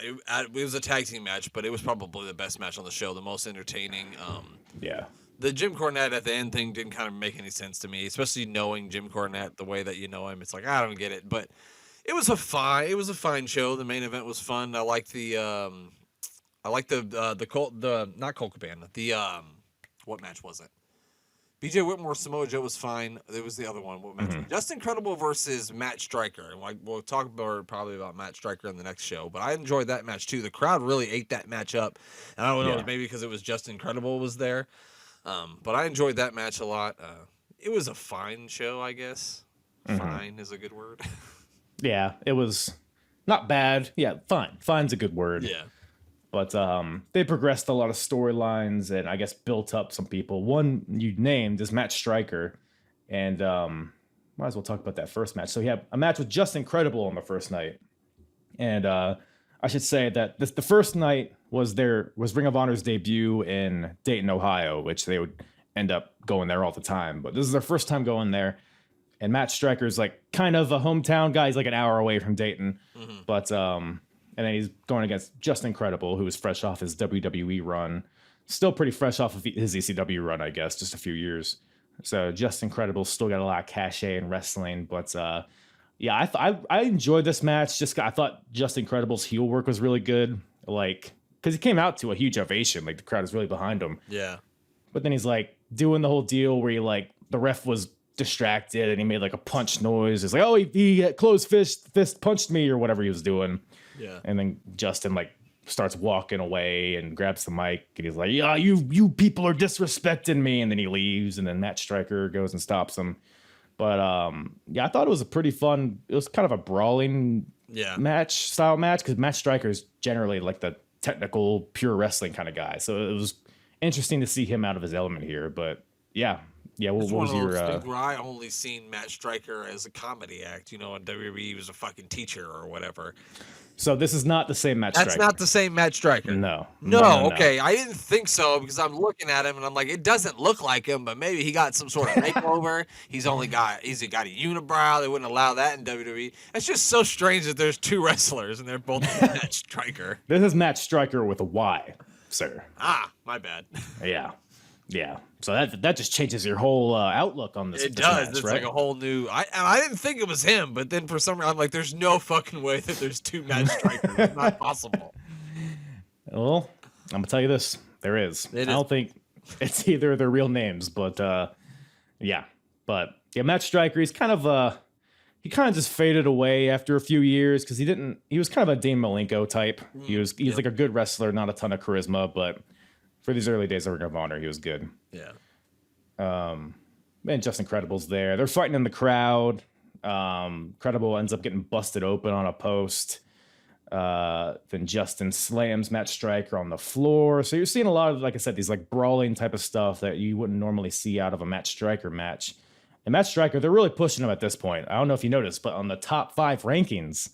It was a tag team match, but it was probably the best match on the show, the most entertaining. The Jim Cornette at the end thing didn't kind of make any sense to me, especially knowing Jim Cornette the way that you know him. It's like, I don't get it. But It was a fine show. The main event was fun. I liked the not Colt Cabana. What match was it? BJ Whitmore, Samoa Joe was fine. It was the other one. What match? Just Incredible versus Matt Striker. And we'll talk probably about Matt Striker in the next show. But I enjoyed that match too. The crowd really ate that match up. And I don't know, maybe because it was Just Incredible was there. But I enjoyed that match a lot. It was a fine show, I guess. Fine is a good word. Yeah, it was not bad. Yeah, fine. Fine's a good word. Yeah. But they progressed a lot of storylines and I guess built up some people. One you named is Matt Striker. And might as well talk about that first match. So he had a match with Just Incredible on the first night. And I should say that the first night was Ring of Honor's debut in Dayton, Ohio, which they would end up going there all the time. But this is their first time going there. And Matt Striker's like kind of a hometown guy. He's like an hour away from Dayton. But and then he's going against Just Incredible, who was fresh off his WWE run. Still pretty fresh off of his ECW run, I guess, just a few years. So Just Incredible still got a lot of cachet in wrestling. But yeah, I enjoyed this match. I thought Just Incredible's heel work was really good. Like, because he came out to a huge ovation. Like, the crowd was really behind him. Yeah. But then he's like doing the whole deal where the ref was distracted and he made like a punch noise. It's like, oh, he closed fist punched me or whatever he was doing. Yeah. And then Justin like starts walking away and grabs the mic and he's like, yeah, you people are disrespecting me. And then he leaves and then Matt Striker goes and stops him. But yeah, I thought it was a pretty fun, it was kind of a brawling style match because Matt Striker is generally like the technical, pure wrestling kind of guy. So it was interesting to see him out of his element here. But yeah. Yeah, what was your things where I only seen Matt Striker as a comedy act, in WWE he was a fucking teacher or whatever. So this is not the same Matt Striker. That's not the same Matt Striker. No. Okay. I didn't think so because I'm looking at him and I'm like, it doesn't look like him, but maybe he got some sort of makeover. He's got a unibrow. They wouldn't allow that in WWE. It's just so strange that there's two wrestlers and they're both Matt Striker. This is Matt Striker with a Y, sir. Ah, my bad. Yeah. Yeah. So that just changes your whole outlook on this. It this does. match, It's right? like a whole new. I didn't think it was him, but then for some reason I'm like, there's no fucking way that there's two Matt Strikers. It's not possible. Well, I'm gonna tell you this: there is. I don't think it's either their real names, but yeah. But yeah, Matt Striker. He's kind of he kind of just faded away after a few years because he was kind of a Dean Malenko type. He's like a good wrestler, not a ton of charisma, but for these early days of Ring of Honor, he was good. Yeah. Man, Just Incredible's there. They're fighting in the crowd. Incredible ends up getting busted open on a post. Then Justin slams Matt Striker on the floor. So you're seeing a lot of, like I said, these like brawling type of stuff that you wouldn't normally see out of a Matt Striker match. And Matt Striker, they're really pushing him at this point. I don't know if you noticed, but on the top 5 rankings,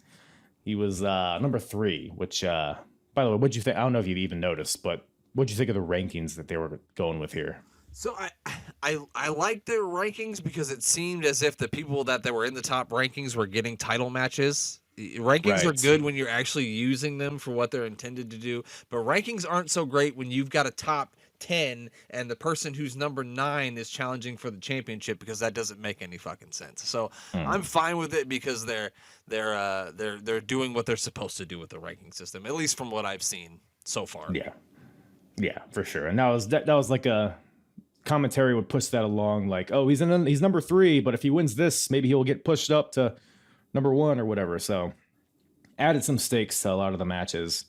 he was number 3, which, by the way, what'd you think? I don't know if you even noticed, but what'd you think of the rankings that they were going with here? So I liked their rankings because it seemed as if the people that were in the top rankings were getting title matches. Rankings are good when you're actually using them for what they're intended to do, but rankings aren't so great when you've got a top 10 and the person who's number 9 is challenging for the championship because that doesn't make any fucking sense. So I'm fine with it because they're doing what they're supposed to do with the ranking system, at least from what I've seen so far. Yeah, for sure. And that was like a commentary would push that along, like, oh, he's number 3, but if he wins this, maybe he'll get pushed up to number 1 or whatever. So added some stakes to a lot of the matches.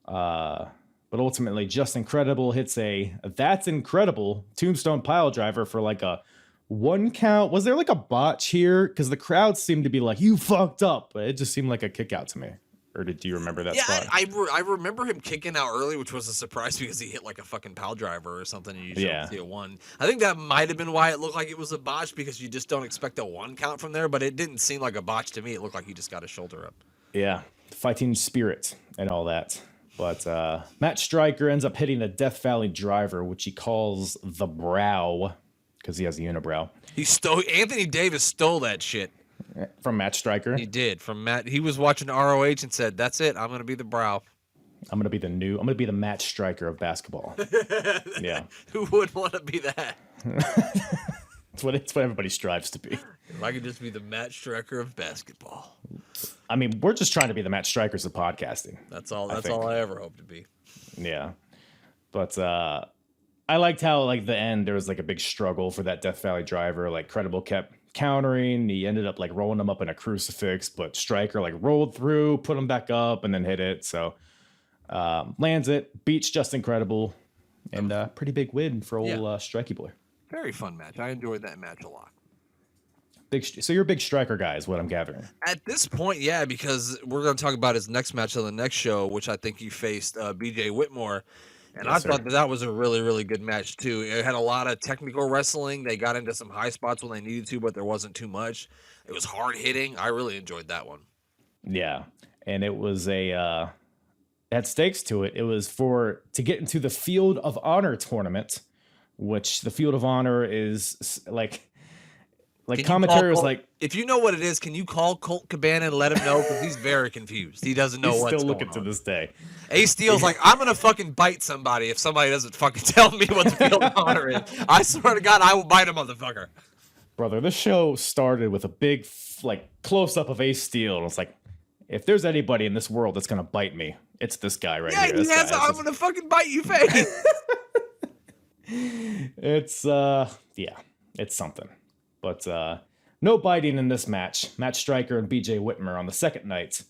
But ultimately, Just Incredible hits that's incredible tombstone pile driver for like a 1 count. Was there like a botch here? Because the crowd seemed to be like, you fucked up. But it just seemed like a kick out to me. Or do you remember that spot? I remember him kicking out early, which was a surprise because he hit like a fucking pile driver or something. And you see a 1. I think that might have been why it looked like it was a botch because you just don't expect a 1 count from there. But it didn't seem like a botch to me. It looked like he just got his shoulder up. Yeah, fighting spirit and all that. But Matt Striker ends up hitting the Death Valley driver, which he calls the brow because he has a unibrow. Anthony Davis stole that shit. From Matt Striker? He did. From Matt. He was watching ROH and said, that's it. I'm going to be the brow. I'm going to be the Matt Striker of basketball. Yeah. Who would want to be that? It's what everybody strives to be. If I could just be the Matt Striker of basketball. I mean, we're just trying to be the Matt Strikers of podcasting. That's all I ever hope to be. Yeah. But I liked how like the end there was like a big struggle for that Death Valley driver. Like Credible kept countering. He ended up like rolling him up in a crucifix, but Striker like rolled through, put him back up, and then hit it. So lands it, beats Just Incredible, and pretty big win for old Strikey boy. Very fun match. I enjoyed that match a lot. So you're a big Striker guy, is what I'm gathering. At this point, yeah, because we're going to talk about his next match on the next show, which I think he faced BJ Whitmore. And Yes, I thought that was a really, really good match, too. It had a lot of technical wrestling. They got into some high spots when they needed to, but there wasn't too much. It was hard hitting. I really enjoyed that one. Yeah. And it was it had stakes to it. It was to get into the Field of Honor tournament, which the Field of Honor is like commentary was like, if you know what it is, can you call Colt Cabana and let him know? Because he's very confused. He doesn't know what's still going looking on. to this day. Ace Steel's like, I'm gonna fucking bite somebody if somebody doesn't fucking tell me what the Field of Honor is. I swear to God, I will bite a motherfucker. Brother, this show started with a big like close up of Ace Steel, and it's like, if there's anybody in this world that's gonna bite me, it's this guy right here. Yeah, he has. I'm gonna fucking bite you face. It's it's something, but no biting in this match. Matt Striker and BJ Whitmer on the second night.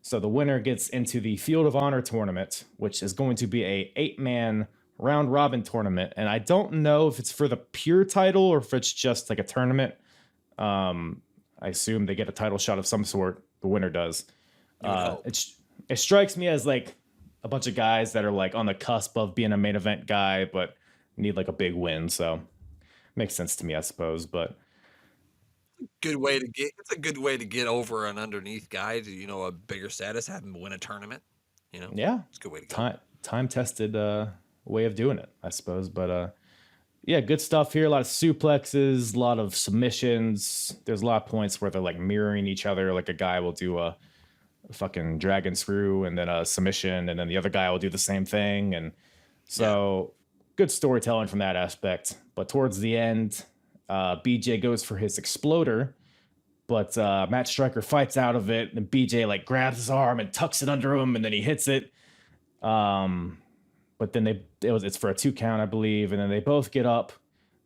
So the winner gets into the Field of Honor tournament, which is going to be a 8-man round robin tournament. And I don't know if it's for the pure title or if it's just like a tournament. I assume they get a title shot of some sort. The winner does. It strikes me as like a bunch of guys that are like on the cusp of being a main event guy, but need like a big win. So makes sense to me, I suppose. But It's a good way to get over an underneath guy to, a bigger status, have him win a tournament. Yeah, it's a good way to go. Time tested way of doing it, I suppose. But yeah, good stuff here. A lot of suplexes, a lot of submissions. There's a lot of points where they're like mirroring each other. Like a guy will do a fucking dragon screw and then a submission, and then the other guy will do the same thing. And so good storytelling from that aspect. But towards the end, BJ goes for his exploder, but Matt Striker fights out of it, and BJ like grabs his arm and tucks it under him, and then he hits it. But then it's for a 2 count, I believe, and then they both get up.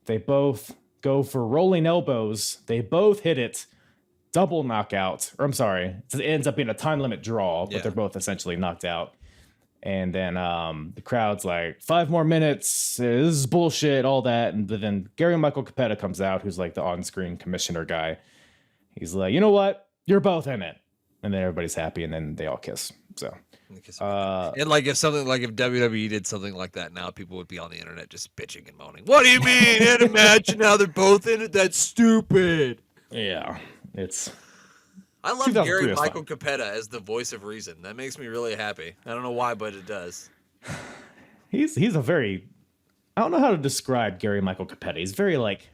They both go for rolling elbows. They both hit it. Double knockout. Or I'm sorry, it ends up being a time limit draw, but they're both essentially knocked out. And then the crowd's like, 5 more minutes. This is bullshit, all that. And then Gary Michael Capetta comes out, who's like the on-screen commissioner guy. He's like, you know what? You're both in it. And then everybody's happy, and then they all kiss. So, and like if WWE did something like that now, people would be on the internet just bitching and moaning. What do you mean in a match and now they're both in it? That's stupid. Yeah, I love Gary Michael Capetta as the voice of reason. That makes me really happy. I don't know why, but it does. He's a very, I don't know how to describe Gary Michael Capetta. He's very like,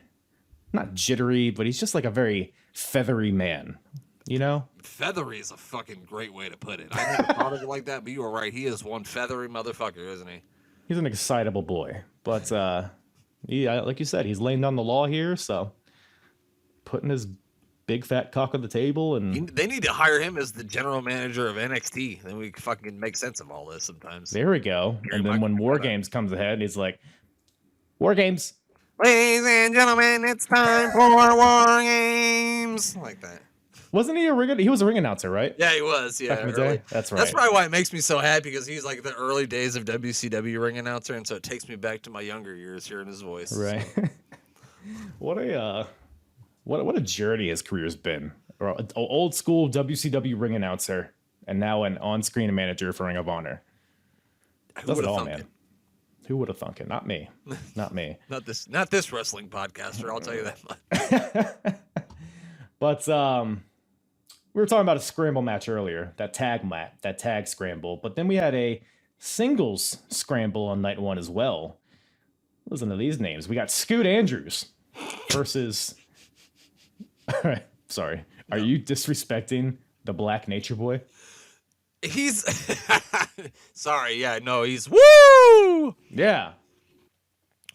not jittery, but he's just like a very feathery man. Feathery is a fucking great way to put it. I never thought of it like that, but you were right. He is one feathery motherfucker, isn't he? He's an excitable boy, but like you said, he's laying down the law here, so putting his big fat cock on the table, and they need to hire him as the general manager of NXT. Then we fucking make sense of all this sometimes. There we go. And then when War Games comes ahead, he's like, War Games. Ladies and gentlemen, it's time for War Games. Like that. Wasn't he he was a ring announcer, right? Yeah, he was. Yeah, back in the day? That's right. That's probably why it makes me so happy, because he's like the early days of WCW ring announcer, and so it takes me back to my younger years hearing his voice. Right. What a journey his career's been. Old school WCW ring announcer, and now an on-screen manager for Ring of Honor. Does it all, man. Who would have thunk it? Not me. Not me. Not this wrestling podcaster. I'll tell you that much. But we were talking about a scramble match earlier, that tag scramble. But then we had a singles scramble on night 1 as well. Listen to these names. We got Scoot Andrews versus. Sorry. Are you disrespecting the Black Nature Boy? He's sorry. Yeah, no, he's woo. Yeah.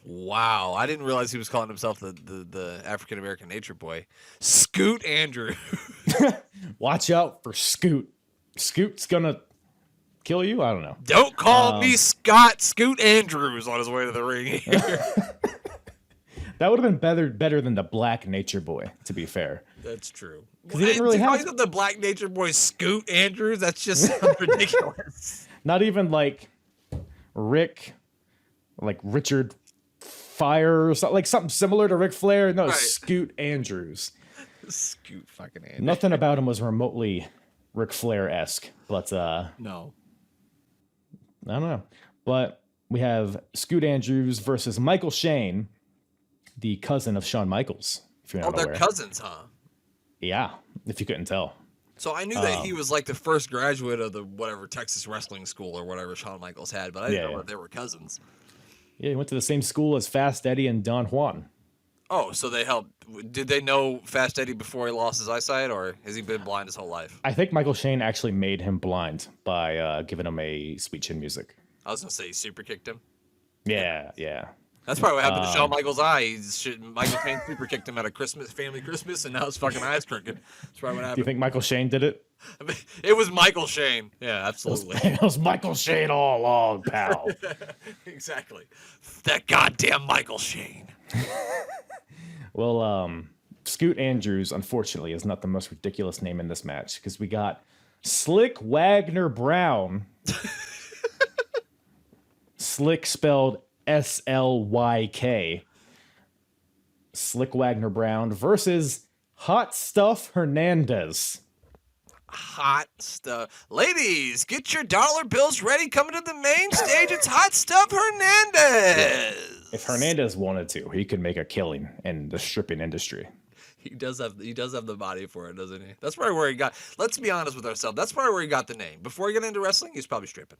Wow, I didn't realize he was calling himself the African American Nature Boy. Scoot Andrew. Watch out for Scoot. Scoot's gonna kill you? I don't know. Don't call me Scott. Scoot Andrews on his way to the ring here. That would have been better than the Black Nature Boy, to be fair. That's true. Because he didn't really have the Black Nature Boy Scoot Andrews. That's just ridiculous. Not even like Richard Fire or something, like something similar to Ric Flair. No, Right. Scoot Andrews. Scoot fucking Andrews. Nothing about him was remotely Ric Flair-esque, but No. I don't know. But we have Scoot Andrews versus Michael Shane, the cousin of Shawn Michaels. If you're not they're aware. cousins, huh? Yeah, if you couldn't tell. So I knew that he was like the first graduate of the whatever Texas wrestling school or whatever Shawn Michaels had, but I didn't know that they were cousins. Yeah, he went to the same school as Fast Eddie and Don Juan. Oh, so they helped. Did they know Fast Eddie before he lost his eyesight, or has he been blind his whole life? I think Michael Shane actually made him blind by giving him a Sweet Chin Music. I was gonna say he super kicked him. Yeah, yeah. That's probably what happened to Shawn Michaels' eye. Michael Shane super kicked him at a family Christmas, and now his fucking eye's crooked. That's probably what happened. Do you think Michael Shane did it? I mean, it was Michael Shane. Yeah, absolutely. It was Michael Shane all along, pal. Exactly. That goddamn Michael Shane. Well, Scoot Andrews, unfortunately, is not the most ridiculous name in this match because we got Slyk Wagner Brown. Slyk spelled Slyk. Slyk Wagner Brown versus Hot Stuff Hernandez. Hot stuff. Ladies, get your dollar bills ready. Coming to the main stage, it's Hot Stuff Hernandez. If Hernandez wanted to, he could make a killing in the stripping industry. He does have the body for it, doesn't he? That's probably where he got. Let's be honest with ourselves. That's probably where he got the name. Before he got into wrestling, he's probably stripping.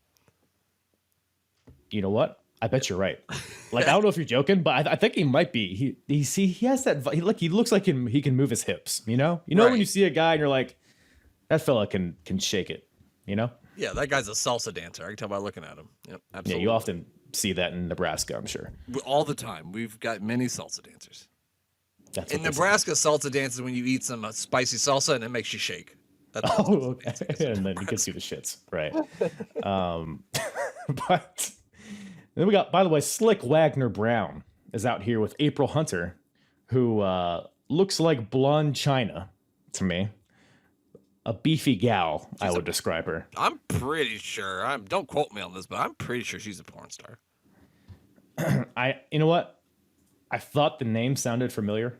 You know what? I bet you're right. Like, I don't know if you're joking, but I think he might be. He has that. He looks like he can move his hips. You know Right. when you see a guy and you're like, that fella can shake it. You know? Yeah, that guy's a salsa dancer. I can tell by looking at him. Yep, absolutely. Yeah, you often see that in Nebraska, I'm sure. All the time. We've got many salsa dancers. That's In what they say. Nebraska, salsa dance is when you eat some spicy salsa and it makes you shake. That's what Oh, salsa dance okay. is. And then you can see the shits, right? But then we got, by the way, Slyk Wagner Brown is out here with April Hunter, who looks like blonde China to me. A beefy gal, I would describe her. I'm pretty sure. Don't quote me on this, but I'm pretty sure she's a porn star. You know what? I thought the name sounded familiar.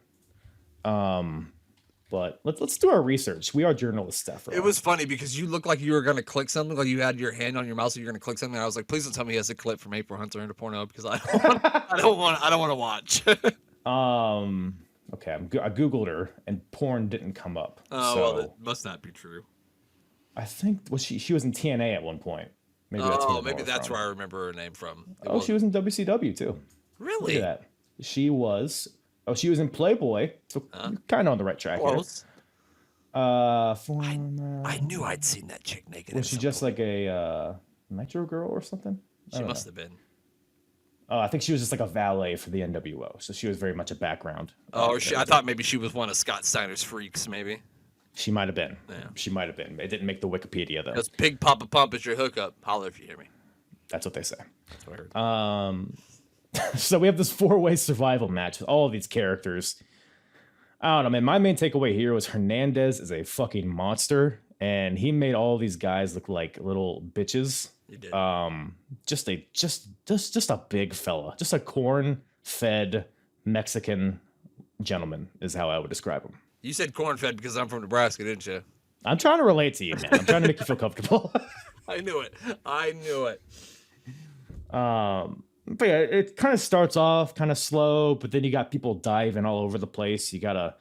But let's do our research. We are journalists, after all. It was funny because you looked like you were going to click something, like you had your hand on your mouse, and you're going to click something. And I was like, please don't tell me he has a clip from April Hunter into porno because I don't want to watch. Okay, I googled her and porn didn't come up. Oh, so well, that must not be true. I think she was in TNA at one point. Maybe that's where I remember her name from. She was in WCW too. Really? Look at that. She was in Playboy, so kind of on the right track. Close. I knew I'd seen that chick naked. Was she just like a Nitro girl or something? She must have been. Oh, I think she was just like a valet for the NWO, so she was very much a background. Oh, I thought maybe she was one of Scott Steiner's freaks, maybe. She might have been. Yeah. She might have been. It didn't make the Wikipedia though. That's Big Papa Pump is your hookup. Holler if you hear me. That's what they say. That's what I heard. So we have this 4-way survival match with all of these characters. I don't know, man. My main takeaway here was Hernandez is a fucking monster, and he made all these guys look like little bitches. He did. Just a big fella, just a corn-fed Mexican gentleman is how I would describe him. You said corn-fed because I'm from Nebraska, didn't you? I'm trying to relate to you, man. I'm trying to make you feel comfortable. I knew it. But yeah, it kind of starts off kind of slow, but then you got people diving all over the place. You gotta.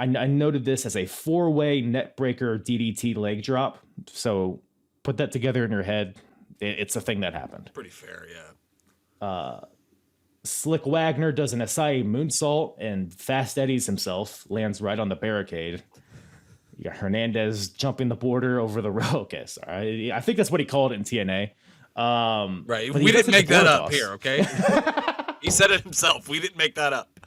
I noted this as a 4-way net breaker DDT leg drop. So put that together in your head. It's a thing that happened. Pretty fair, yeah. Slyk Wagner does an Asai moonsault, and Fast Eddie's himself lands right on the barricade. You got Hernandez jumping the border over the row. Okay, sorry. I think that's what he called it in TNA. Right. But We he does didn't it make to that Bortos. up here, okay? He said it himself. We didn't make that up.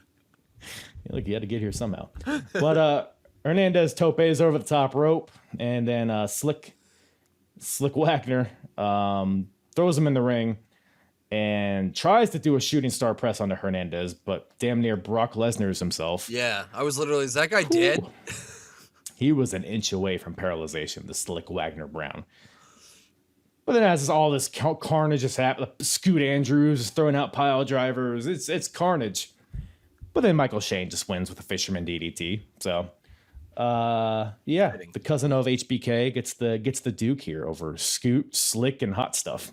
Look, you had to get here somehow. But Hernandez topes over the top rope, and then Slyk Wagner throws him in the ring and tries to do a shooting star press onto Hernandez, but damn near Brock Lesnar's himself. Yeah, I was literally, is that guy dead? He was an inch away from paralyzation, the Slyk Wagner Brown. But then as all this carnage is happening, Scoot Andrews is throwing out pile drivers. It's carnage. But then Michael Shane just wins with a fisherman DDT. So, yeah, the cousin of HBK gets the Duke here over Scoot, Slyk, and Hot Stuff.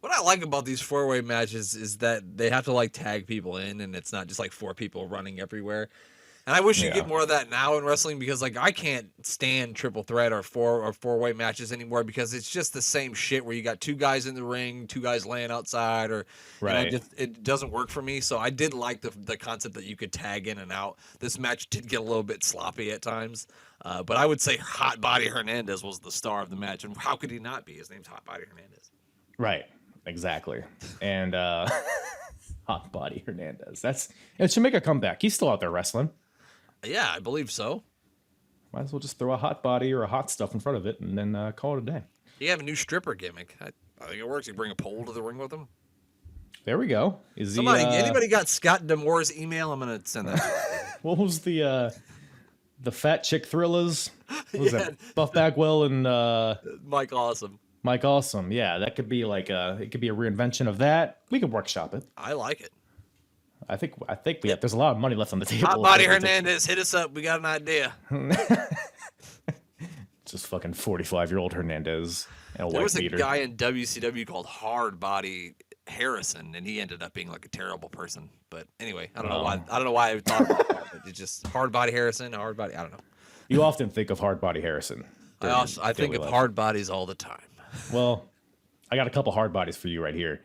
What I like about these 4-way matches is that they have to like tag people in, and it's not just like 4 people running everywhere. And I wish you get more of that now in wrestling, because like I can't stand triple threat or 4-way matches anymore, because it's just the same shit where you got 2 guys in the ring, 2 guys laying outside, or right. It doesn't work for me. So I did like the concept that you could tag in and out. This match did get a little bit sloppy at times, but I would say Hot Body Hernandez was the star of the match, and how could he not be? His name's Hot Body Hernandez. Right, exactly. And Hot Body Hernandez. It should make a comeback. He's still out there wrestling. Yeah, I believe so. Might as well just throw a hot body or a hot stuff in front of it and then call it a day. You have a new stripper gimmick. I think it works. You bring a pole to the ring with him. There we go. Anybody got Scott Demore's email? I'm gonna send that to you. What was the fat chick thrillers? What was that? Buff Bagwell and Mike Awesome. Mike Awesome. Yeah, that could be it could be a reinvention of that. We could workshop it. I like it. I think we have. There's a lot of money left on the table. Hot Body Hernandez, hit us up. We got an idea. Just fucking 45-year-old Hernandez and a There white was a beater. guy in WCW called Hard Body Harrison, and he ended up being like a terrible person. But anyway, I don't know why. I don't know why I thought about that. But it's just Hard Body Harrison, Hard Body. I don't know. You often think of Hard Body Harrison. I think of hard bodies all the time. Well, I got a couple hard bodies for you right here,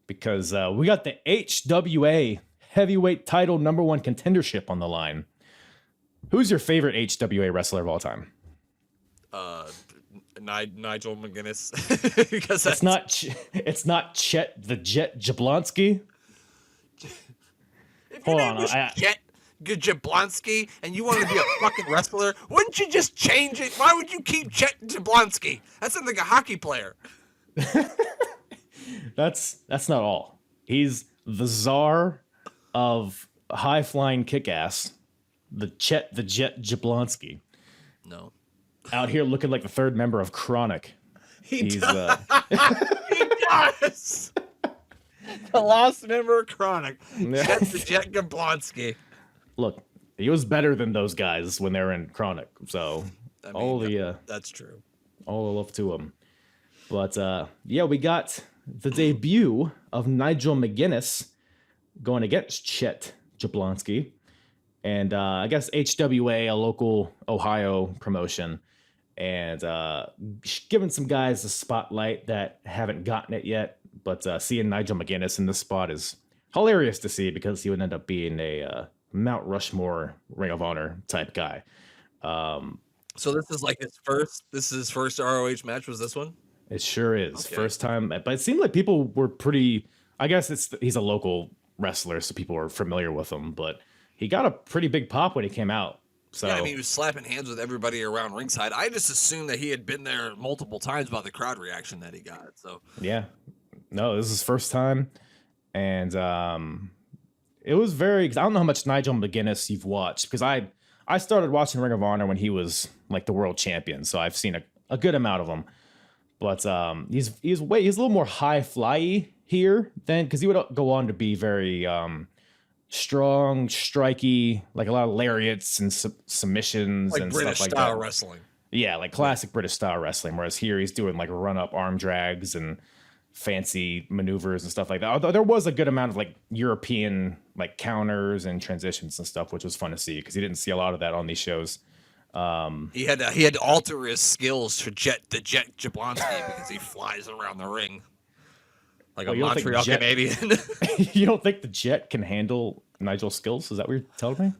because we got the HWA heavyweight title #1 contendership on the line. Who's your favorite HWA wrestler of all time? Nigel McGuinness. Because it's not Chet the Jet Jablonski. If Hold your name on, was Jet Jablonski and you wanted to be a fucking wrestler, wouldn't you just change it? Why would you keep Jet Jablonski? That sounds like a hockey player. That's not all. He's the czar of high flying kick ass, the Chet the Jet Jablonski. No. Out here looking like the third member of Chronic. He does. He does. The lost member of Chronic. Jet the Jet Jablonski. Look, he was better than those guys when they were in Chronic. So that's true. All the love to him. But yeah, we got the debut of Nigel McGuinness going against Chet Jablonski. And I guess HWA, a local Ohio promotion, and giving some guys the spotlight that haven't gotten it yet. But seeing Nigel McGuinness in this spot is hilarious to see, because he would end up being a Mount Rushmore Ring of Honor type guy. So this is like his first ROH match, was this one? It sure is. Okay. First time. But it seemed like people were pretty, I guess he's a local wrestler, so people are familiar with him, but he got a pretty big pop when he came out. So Yeah, I mean, he was slapping hands with everybody around ringside. I just assumed that he had been there multiple times by the crowd reaction that he got. So yeah, no, this is his first time, and it was very. I don't know how much Nigel McGuinness you've watched, because I started watching Ring of Honor when he was like the world champion, so I've seen a good amount of him. But he's a little more high fly here than, because he would go on to be very strong, striky, like a lot of lariats and submissions like and British stuff like style that. wrestling. Yeah, like classic British style wrestling. Whereas here he's doing like run-up arm drags and fancy maneuvers and stuff like that. Although there was a good amount of like European like counters and transitions and stuff, which was fun to see, because you didn't see a lot of that on these shows. He had to alter his skills for the Jet Jablonski because he flies around the ring like a Montreal Canadian. You don't think the Jet can handle Nigel's skills? Is that what you're telling me?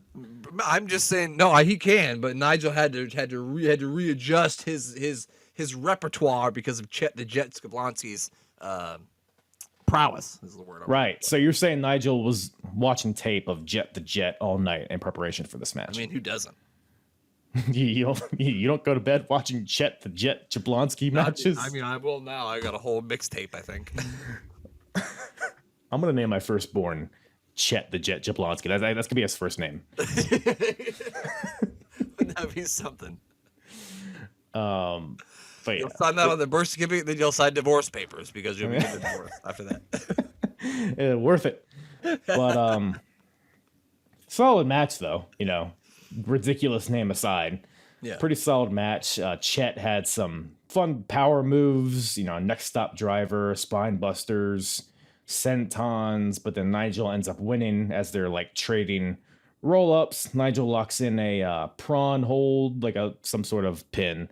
I'm just saying, no, he can, but Nigel had to readjust his repertoire because of Chet the Jet Jablonski's prowess is the word. Right. So you're saying Nigel was watching tape of Jet the Jet all night in preparation for this match? I mean, who doesn't? you don't go to bed watching Jet the Jet Jablonski matches? I mean, I will now. I got a whole mixtape, I think. I'm going to name my firstborn Chet the Jet Jablonski. That's going to be his first name. Wouldn't that be something? But yeah. You'll sign that on the birth certificate, then you'll sign divorce papers because you'll be getting divorced after that. Yeah, worth it. But solid match though, ridiculous name aside. Yeah. Pretty solid match. Chet had some fun power moves, neck stop driver, spine busters, sentons, but then Nigel ends up winning as they're like trading roll ups. Nigel locks in a prawn hold, like some sort of pin.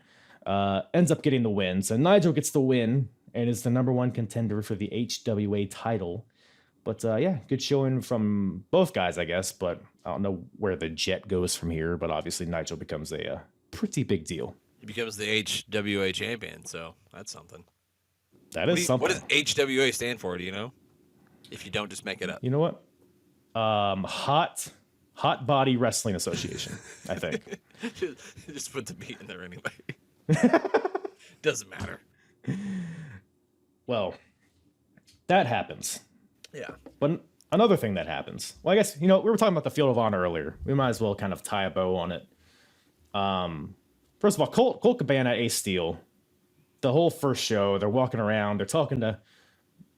Ends up getting the win. So Nigel gets the win and is the number one contender for the HWA title. But yeah, good showing from both guys, I guess. But I don't know where the Jet goes from here. But obviously Nigel becomes a pretty big deal. He becomes the HWA champion, so that's something. That is something. What does HWA stand for, do you know? If you don't, just make it up. You know what? Hot Body Wrestling Association, I think. Just put the B in there anyway. Doesn't matter. Well, that happens. Yeah. But another thing that happens. Well, I guess, we were talking about the Field of Honor earlier. We might as well kind of tie a bow on it. First of all, Colt Cabana, Ace Steel, the whole first show, they're walking around, they're talking to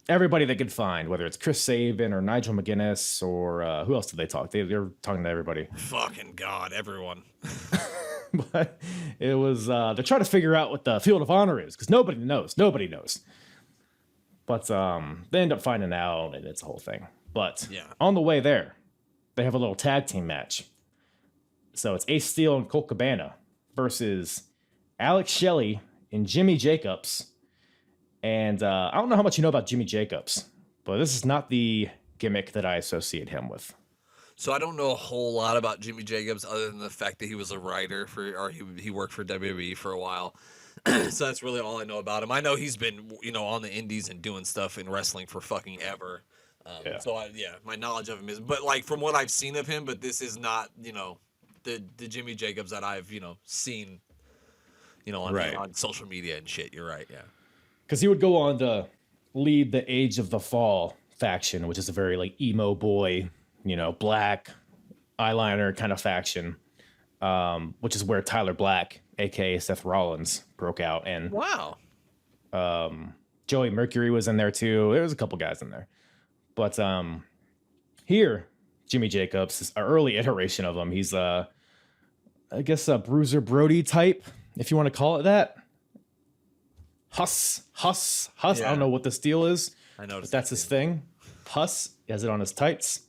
everybody they could find, whether it's Chris Sabin or Nigel McGuinness or who else did they talk? They're talking to everybody. Fucking God, everyone. But it was, they're trying to figure out what the Field of Honor is because nobody knows. But they end up finding out and it's a whole thing. But yeah. On the way there, they have a little tag team match. So it's Ace Steel and Colt Cabana versus Alex Shelley and Jimmy Jacobs. And I don't know how much you know about Jimmy Jacobs, but this is not the gimmick that I associate him with. So I don't know a whole lot about Jimmy Jacobs other than the fact that he was a writer or he worked for WWE for a while. So that's really all I know about him. I know he's been, on the indies and doing stuff in wrestling for fucking ever. Yeah. So my knowledge of him is, but like from what I've seen of him, but this is not, the Jimmy Jacobs that I've, seen, on social media and shit. You're right. Yeah. Because he would go on to lead the Age of the Fall faction, which is a very like emo boy, black eyeliner kind of faction, which is where Tyler Black, aka Seth Rollins, broke out. And wow, Joey Mercury was in there too. There was a couple guys in there, but here Jimmy Jacobs is an early iteration of him. He's I guess a Bruiser Brody type, if you want to call it that. Huss. Yeah. I don't know what this deal is. I know, but that's his thing. Huss. He has it on his tights.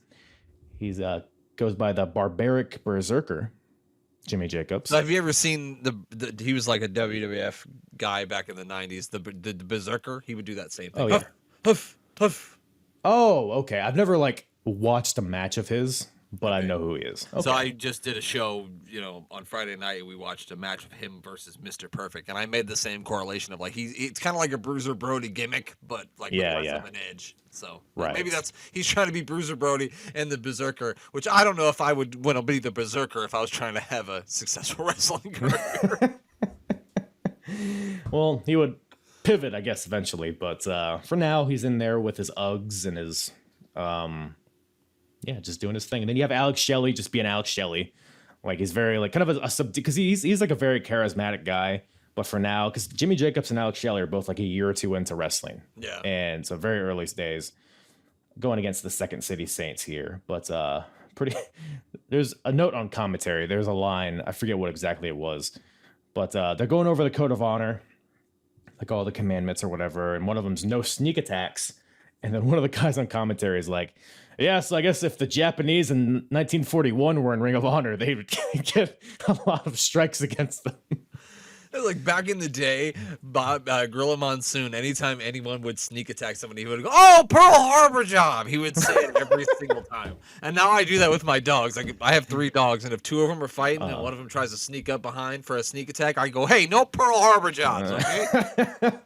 He's goes by the Barbaric Berserker, Jimmy Jacobs. So have you ever seen he was like a WWF guy back in the 90s, the Berserker? He would do that same thing. Oh, yeah. Huff. Oh, okay. I've never watched a match of his, but I know who he is. Okay. So I just did a show, on Friday night. We watched a match of him versus Mr. Perfect, and I made the same correlation of it's kind of like a Bruiser Brody gimmick, but with less of an edge. So maybe he's trying to be Bruiser Brody and the Berserker, which I don't know if I would want to be the Berserker if I was trying to have a successful wrestling career. Well, he would pivot, I guess, eventually, but for now he's in there with his Uggs and his just doing his thing. And then you have Alex Shelley just being Alex Shelley. He's very kind of a because he's like a very charismatic guy. But for now, because Jimmy Jacobs and Alex Shelley are both like a year or two into wrestling. Yeah. And so very early days going against the Second City Saints here. But there's a note on commentary. There's a line. I forget what exactly it was. But they're going over the code of honor, like all the commandments or whatever. And one of them's no sneak attacks. And then one of the guys on commentary is like, yeah, so I guess if the Japanese in 1941 were in Ring of Honor, they would get a lot of strikes against them. Like back in the day, Gorilla Monsoon, anytime anyone would sneak attack somebody, he would go, "Oh, Pearl Harbor job!" He would say it every single time. And now I do that with my dogs. I have 3 dogs, and if 2 of them are fighting and one of them tries to sneak up behind for a sneak attack, I go, "Hey, no Pearl Harbor jobs, okay?"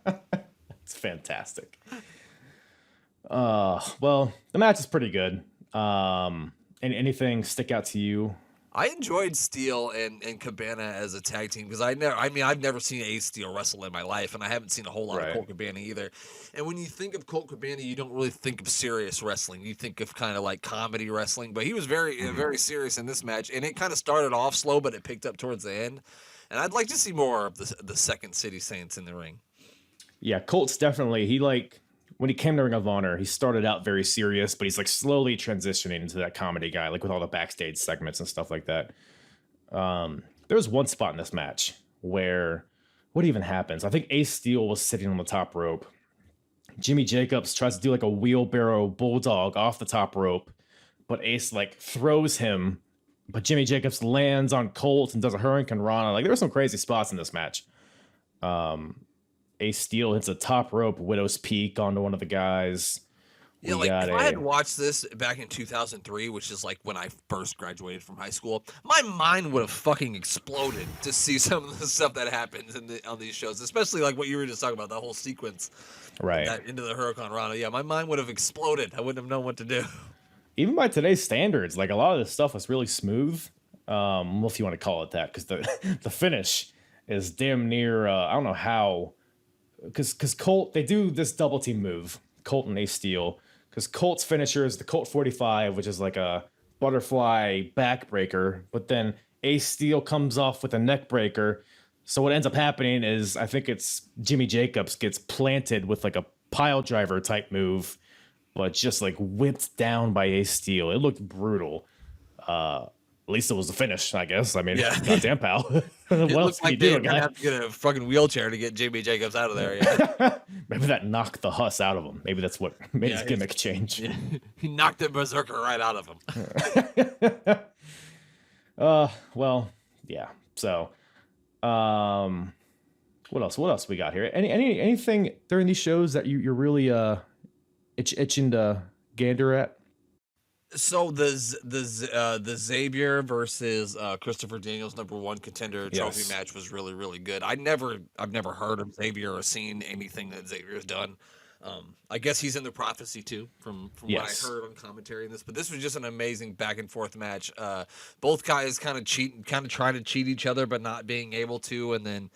It's fantastic. Well, the match is pretty good. And anything stick out to you? I enjoyed Steel and Cabana as a tag team because I've never seen Ace Steel wrestle in my life, and I haven't seen a whole lot of Colt Cabana either. And when you think of Colt Cabana, you don't really think of serious wrestling. You think of kind of like comedy wrestling, but he was very serious in this match, and it kind of started off slow, but it picked up towards the end. And I'd like to see more of the Second City Saints in the ring. Yeah, Colt's definitely, when he came to Ring of Honor, he started out very serious, but he's like slowly transitioning into that comedy guy, like with all the backstage segments and stuff like that. There was one spot in this match where what even happens? I think Ace Steel was sitting on the top rope. Jimmy Jacobs tries to do like a wheelbarrow bulldog off the top rope, but Ace like throws him, but Jimmy Jacobs lands on Colt and does a Hurricane Rana. Like there were some crazy spots in this match. Ace Steel hits a top rope Widow's Peak onto one of the guys. Yeah, like if I had watched this back in 2003, which is like when I first graduated from high school, my mind would have fucking exploded to see some of the stuff that happens on these shows, especially like what you were just talking about, the whole sequence. Right. Into the Hurricane Rana. Yeah, my mind would have exploded. I wouldn't have known what to do. Even by today's standards, like a lot of this stuff was really smooth. Well, if you want to call it that, because the finish is damn near, I don't know how, because Colt, they do this double team move, Colt and Ace Steel, because Colt's finisher is the Colt 45, which is like a butterfly backbreaker, but then Ace Steel comes off with a neck breaker. So what ends up happening is I think it's Jimmy Jacobs gets planted with like a pile driver type move, but just like whipped down by Ace Steel. It looked brutal. At least it was the finish, I guess. I mean, yeah. Goddamn, pal. What else can you do? You're gonna have to get a fucking wheelchair to get Jimmy Jacobs out of there. Yeah. Maybe that knocked the huss out of him. Maybe that's what made his gimmick change. Yeah. He knocked the berserker right out of him. Well, yeah. So, what else? What else we got here? Anything during these shows that you're really itching to gander at? So the Xavier versus Christopher Daniels #1 contender trophy match was really, really good. I've never heard of Xavier or seen anything that Xavier's done. I guess he's in the prophecy too, from what I heard on commentary in this. But this was just an amazing back and forth match. Both guys kind of trying to cheat each other, but not being able to. And then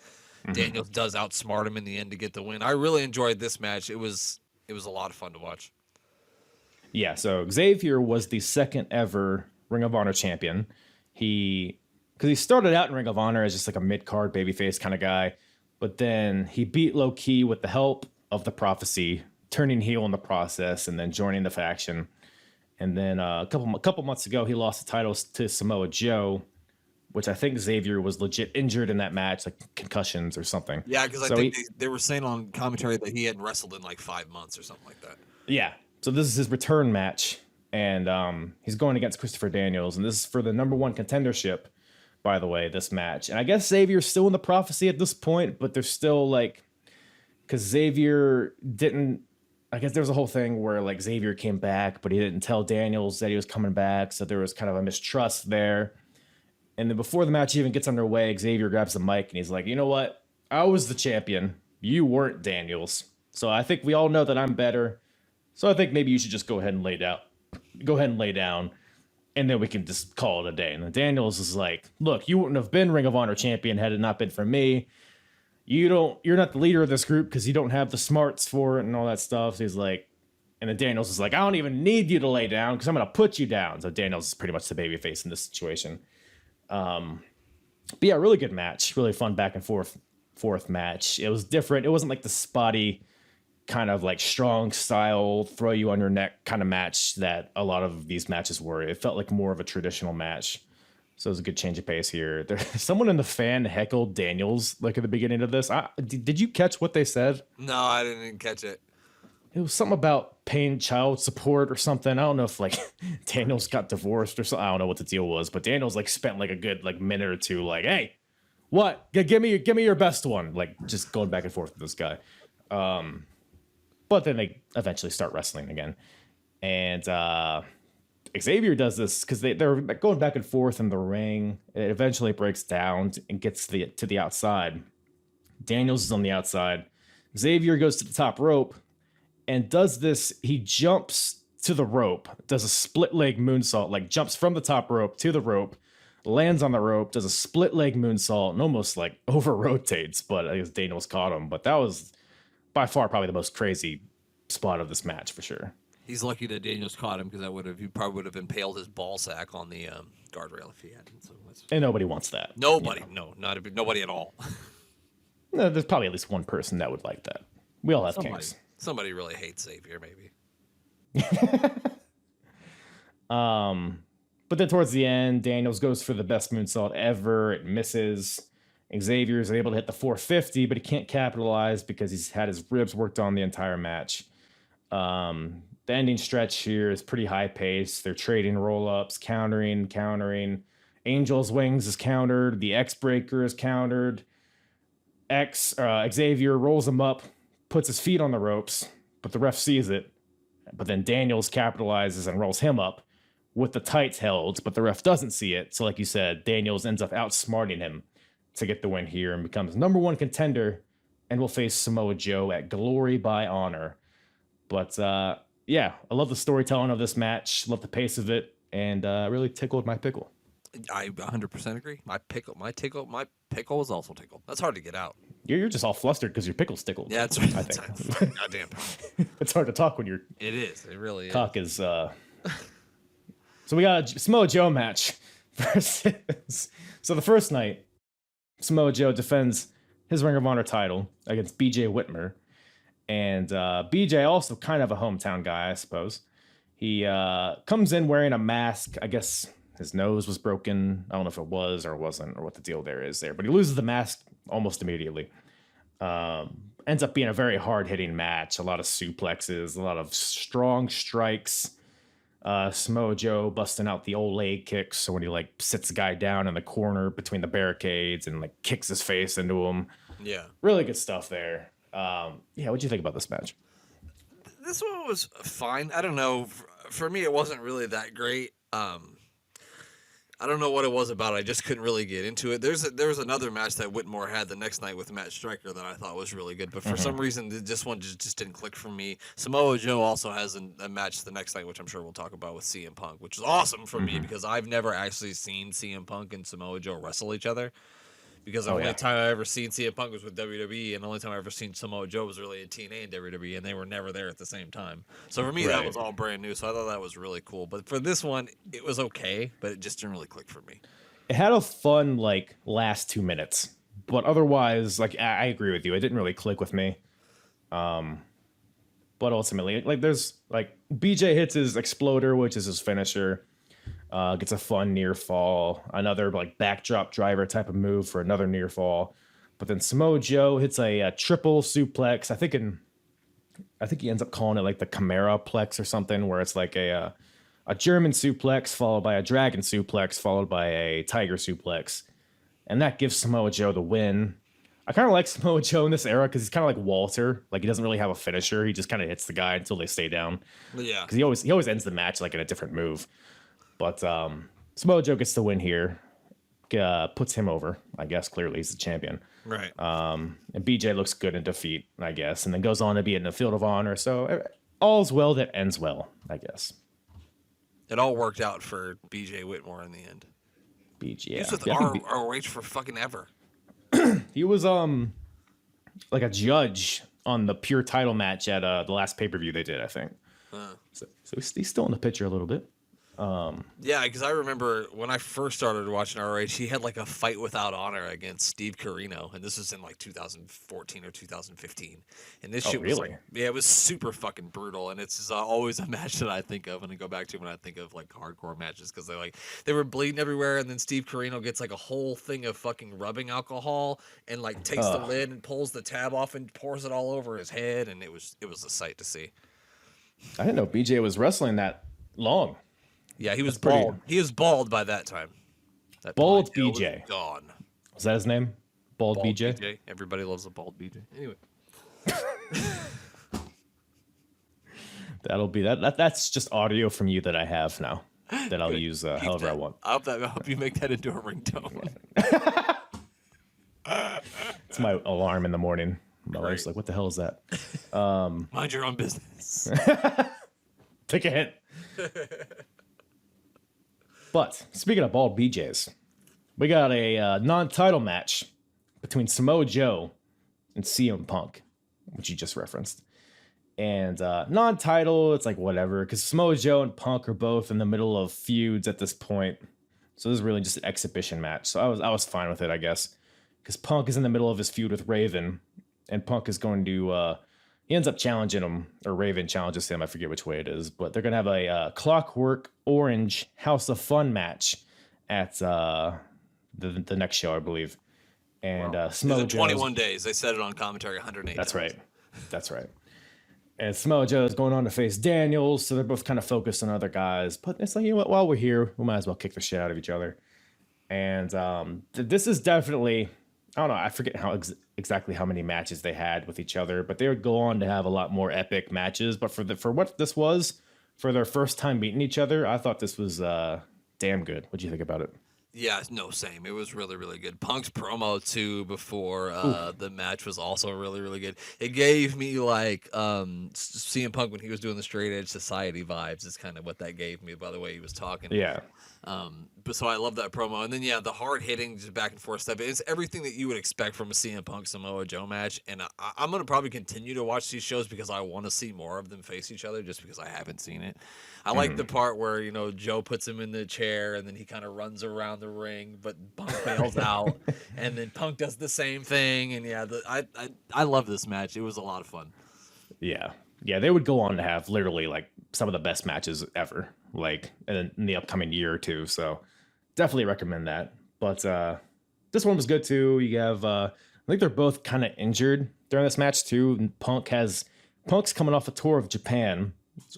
Daniels does outsmart him in the end to get the win. I really enjoyed this match. It was a lot of fun to watch. Yeah, so Xavier was the second ever Ring of Honor champion. Because he started out in Ring of Honor as just like a mid-card babyface kind of guy, but then he beat Low Ki with the help of the Prophecy, turning heel in the process, and then joining the faction. And then a couple months ago, he lost the titles to Samoa Joe, which I think Xavier was legit injured in that match, like concussions or something. Yeah, because I think they were saying on commentary that he hadn't wrestled in like 5 months or something like that. Yeah. So this is his return match, and he's going against Christopher Daniels, and this is for the #1 contendership, by the way, this match. And I guess Xavier's still in the prophecy at this point, but there's still like, because Xavier didn't, I guess there was a whole thing where like Xavier came back, but he didn't tell Daniels that he was coming back, so there was kind of a mistrust there. And then before the match even gets underway, Xavier grabs the mic and he's like, you know what? I was the champion. You weren't, Daniels. So I think we all know that I'm better. So I think maybe you should just go ahead and lay down. Go ahead and lay down, and then we can just call it a day. And then Daniels is like, look, you wouldn't have been Ring of Honor champion had it not been for me. You're not the leader of this group because you don't have the smarts for it and all that stuff. So he's like, and then Daniels is like, I don't even need you to lay down because I'm going to put you down. So Daniels is pretty much the babyface in this situation. But yeah, really good match. Really fun back and forth match. It was different. It wasn't like the spotty kind of like strong style, throw you on your neck kind of match that a lot of these matches were. It felt like more of a traditional match. So it was a good change of pace here. Someone in the fan heckled Daniels like at the beginning of this. Did you catch what they said? No, I didn't catch it. It was something about paying child support or something. I don't know if like Daniels got divorced or something. I don't know what the deal was, but Daniels like spent like a good like minute or two like, hey, what? Give me your best one. Like just going back and forth with this guy. But then they eventually start wrestling again. And Xavier does this because they're going back and forth in the ring. It eventually breaks down and gets to the outside. Daniels is on the outside. Xavier goes to the top rope. and does this. He jumps to the rope, does a split leg moonsault, like jumps from the top rope to the rope, lands on the rope, does a split leg moonsault, and almost like over rotates. But I guess Daniels caught him. But that was by far probably the most crazy spot of this match for sure. He's lucky that Daniels caught him, because he probably would have impaled his ball sack on the guardrail if he hadn't. So and nobody wants that. Nobody, nobody at all. No, there's probably at least one person that would like that. We all have kinks. Somebody really hates Xavier, maybe. But then towards the end, Daniels goes for the best moonsault ever. It misses. Xavier is able to hit the 450, but he can't capitalize because he's had his ribs worked on the entire match. The ending stretch here is pretty high paced. They're trading roll-ups, countering. Angel's Wings is countered. The X-Breaker is countered. Xavier rolls him up, puts his feet on the ropes, but the ref sees it. But then Daniels capitalizes and rolls him up with the tights held, but the ref doesn't see it. So like you said, Daniels ends up outsmarting him to get the win here and becomes number 1 contender and will face Samoa Joe at Glory by Honor. But yeah, I love the storytelling of this match, love the pace of it, and really tickled my pickle. I 100% agree. My pickle was also tickled. That's hard to get out. You're just all flustered because your pickle's tickled. Yeah, that's right. I think. Goddamn. It's hard to talk when your It is. It really cock is. So we got a Samoa Joe match versus. So the first night, Samoa Joe defends his Ring of Honor title against BJ Whitmer. And BJ also kind of a hometown guy, I suppose. He comes in wearing a mask. I guess his nose was broken. I don't know if it was or wasn't or what the deal there is there. But he loses the mask almost immediately. Ends up being a very hard-hitting match. A lot of suplexes, a lot of strong strikes. Samoa Joe busting out the old leg kicks. So when he like sits the guy down in the corner between the barricades and like kicks his face into him. Yeah. Really good stuff there. Yeah, what'd you think about this match? This one was fine. I don't know. For me, it wasn't really that great. I don't know what it was about it. I just couldn't really get into it. There was another match that Whitmore had the next night with Matt Striker that I thought was really good, but for some reason, this one just didn't click for me. Samoa Joe also has a match the next night, which I'm sure we'll talk about with CM Punk, which is awesome for me because I've never actually seen CM Punk and Samoa Joe wrestle each other. Because the only time I ever seen CM Punk was with WWE, and the only time I ever seen Samoa Joe was really in TNA and WWE, and they were never there at the same time. So for me, that was all brand new. So I thought that was really cool. But for this one, it was okay, but it just didn't really click for me. It had a fun like last 2 minutes, but otherwise, like I agree with you, it didn't really click with me. But ultimately, like there's like BJ hits his exploder, which is his finisher. Gets a fun near fall, another like backdrop driver type of move for another near fall. But then Samoa Joe hits a triple suplex. I think he ends up calling it like the Chimera plex or something, where it's like a German suplex followed by a dragon suplex followed by a tiger suplex, and that gives Samoa Joe the win. I kind of like Samoa Joe in this era because he's kind of like Walter. Like he doesn't really have a finisher. He just kind of hits the guy until they stay down. Yeah, because he always ends the match like in a different move. But Samoa Joe gets the win here, puts him over. I guess clearly he's the champion. Right. And BJ looks good in defeat, I guess, and then goes on to be in the Field of Honor. So all's well that ends well, I guess. It all worked out for BJ Whitmore in the end. BJ, yeah. He was with ROH for fucking ever. He was like a judge on the pure title match at the last pay-per-view they did, I think. So he's still in the picture a little bit. Yeah, because I remember when I first started watching ROH, he had like a fight without honor against Steve Corino, and this was in like 2014 or 2015. And this shit was like, yeah, it was super fucking brutal, and it's always a match that I think of and I go back to when I think of like hardcore matches because they were bleeding everywhere, and then Steve Corino gets like a whole thing of fucking rubbing alcohol and like takes the lid and pulls the tab off and pours it all over his head, and it was a sight to see. I didn't know BJ was wrestling that long. Yeah, he was bald. He was bald by that time. That bald BJ. Was gone. Was that his name? Bald BJ? Everybody loves a bald BJ. Anyway. That'll be that. That's just audio from you that I have now that I'll use however I want. I hope you make that into a ringtone. It's my alarm in the morning. My wife's like, what the hell is that? Mind your own business. Take a hint. But speaking of bald BJs, we got a non-title match between Samoa Joe and CM Punk, which you just referenced. And non-title, it's like whatever, because Samoa Joe and Punk are both in the middle of feuds at this point. So this is really just an exhibition match. So I was fine with it, I guess, because Punk is in the middle of his feud with Raven, and Punk is going to he ends up challenging him, or Raven challenges him. I forget which way it is, but they're gonna have a Clockwork Orange House of Fun match at the next show, I believe. And Samoa Joe 21 days. They said it on commentary 108. That's right. That's right. And Samoa Joe is going on to face Daniels, so they're both kind of focused on other guys. But it's like, you know what? While we're here, we might as well kick the shit out of each other. And this is definitely, I don't know, I forget exactly how many matches they had with each other, but they would go on to have a lot more epic matches. But for what this was, for their first time meeting each other, I thought this was damn good. What'd you think about it? Yeah, no, same. It was really, really good. Punk's promo, too, before the match was also really, really good. It gave me, like, CM Punk when he was doing the Straight Edge Society vibes is kind of what that gave me, by the way he was talking. Yeah. But so I love that promo. And then, yeah, the hard-hitting, just back-and-forth stuff. It's everything that you would expect from a CM Punk-Samoa Joe match. And I'm going to probably continue to watch these shows because I want to see more of them face each other just because I haven't seen it. I like the part where, you know, Joe puts him in the chair and then he kind of runs around the ring, but Punk bails out. And then Punk does the same thing. And, yeah, I love this match. It was a lot of fun. Yeah. Yeah, they would go on to have literally, like, some of the best matches ever, like, in the upcoming year or two. So definitely recommend that. But this one was good, too. You have, I think they're both kind of injured during this match, too. And Punk's coming off a tour of Japan,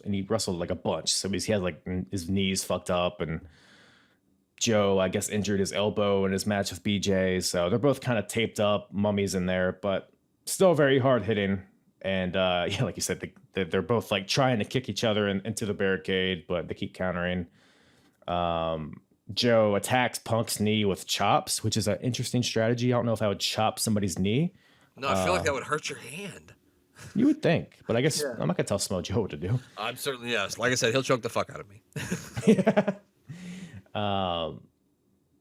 and he wrestled, like, a bunch. So he has, like, his knees fucked up, and Joe, I guess, injured his elbow in his match with BJ. So they're both kind of taped up, mummies in there, but still very hard-hitting. And yeah, like you said, they're both like trying to kick each other into the barricade, but they keep countering. Joe attacks Punk's knee with chops, which is an interesting strategy. I don't know if I would chop somebody's knee. No, I feel like that would hurt your hand. You would think, but I guess I'm not gonna tell Samoa Joe what to do. I'm certainly, yes. Like I said, he'll choke the fuck out of me. Yeah. And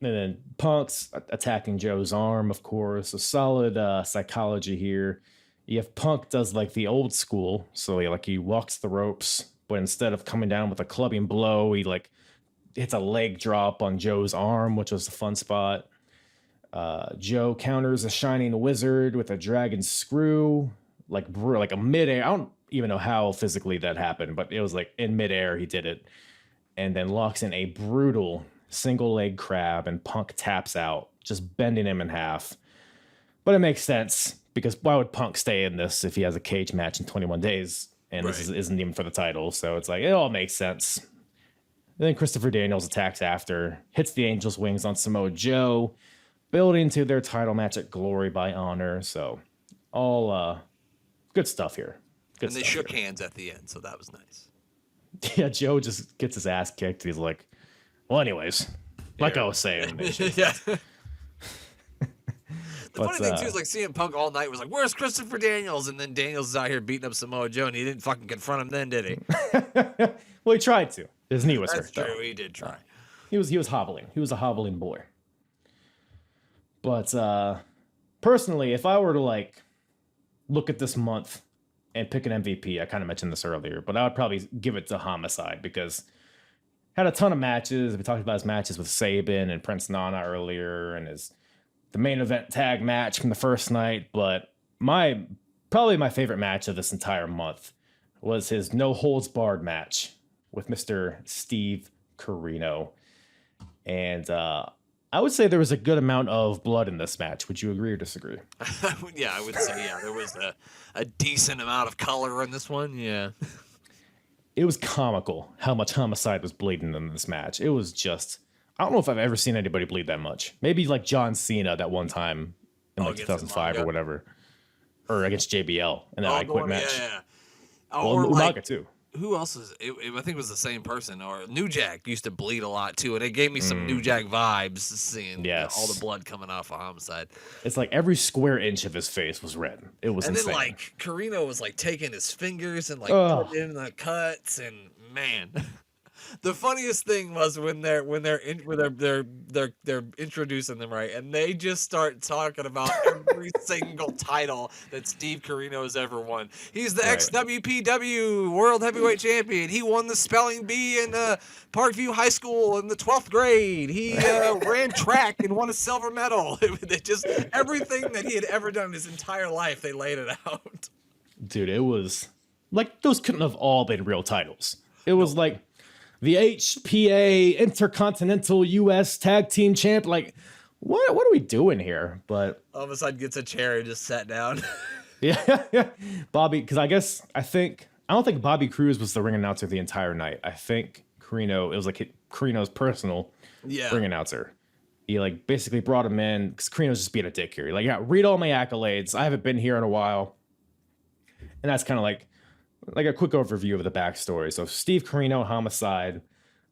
then Punk's attacking Joe's arm, of course. A solid psychology here. You have Punk does like the old school, so he walks the ropes, but instead of coming down with a clubbing blow, he like hits a leg drop on Joe's arm, which was a fun spot. Joe counters a Shining Wizard with a dragon screw, like a midair. I don't even know how physically that happened, but it was like in midair he did it, and then locks in a brutal single leg crab, and Punk taps out, just bending him in half. But it makes sense. Because why would Punk stay in this if he has a cage match in 21 days and right. This isn't even for the title? So it's like, it all makes sense. And then Christopher Daniels attacks after, hits the Angel's Wings on Samoa Joe, building to their title match at Glory by Honor. So all good stuff here. And they shook hands at the end, so that was nice. Yeah, Joe just gets his ass kicked. He's like, well, anyways, like I was saying. Yeah. The funny thing, too, is like CM Punk all night was like, where's Christopher Daniels? And then Daniels is out here beating up Samoa Joe, and he didn't fucking confront him then, did he? Well, he tried to. His knee was hurt. That's true. He did try. He was hobbling. He was a hobbling boy. But personally, if I were to like look at this month and pick an MVP, I kind of mentioned this earlier, but I would probably give it to Homicide because had a ton of matches. We talked about his matches with Sabin and Prince Nana earlier, and the main event tag match from the first night, but probably my favorite match of this entire month was his no holds barred match with Mr. Steve Corino. And I would say there was a good amount of blood in this match. Would you agree or disagree? Yeah, I would say, yeah, there was a decent amount of color in this one, yeah. It was comical how much Homicide was bleeding in this match. It was just... I don't know if I've ever seen anybody bleed that much. Maybe like John Cena that one time in like 2005 or whatever. Or against JBL. And then I quit match. Yeah. Well, Umaga too. who else is it? I think it was the same person. Or New Jack used to bleed a lot too, and it gave me some New Jack vibes seeing all the blood coming off of Homicide. It's like every square inch of his face was red. It was insane. Then like Corino was like taking his fingers and like putting in the cuts, and man. The funniest thing was when they're introducing them, right, and they just start talking about every single title that Steve Corino has ever won. He's the ex-WPW World Heavyweight Champion. He won the spelling bee in Parkview High School in the 12th grade. He ran track and won a silver medal. It just everything that he had ever done in his entire life, they laid it out. Dude, it was like those couldn't have all been real titles. It was like the HPA Intercontinental U.S. Tag Team Champ. Like, what are we doing here? But Homicide gets a chair and just sat down. yeah. Bobby, because I don't think Bobby Cruz was the ring announcer the entire night. I think Corino, it was like Corino's personal ring announcer. He like basically brought him in because Corino's just being a dick here. Like, yeah, read all my accolades. I haven't been here in a while. And that's kind of like a quick overview of the backstory. So Steve Corino, Homicide,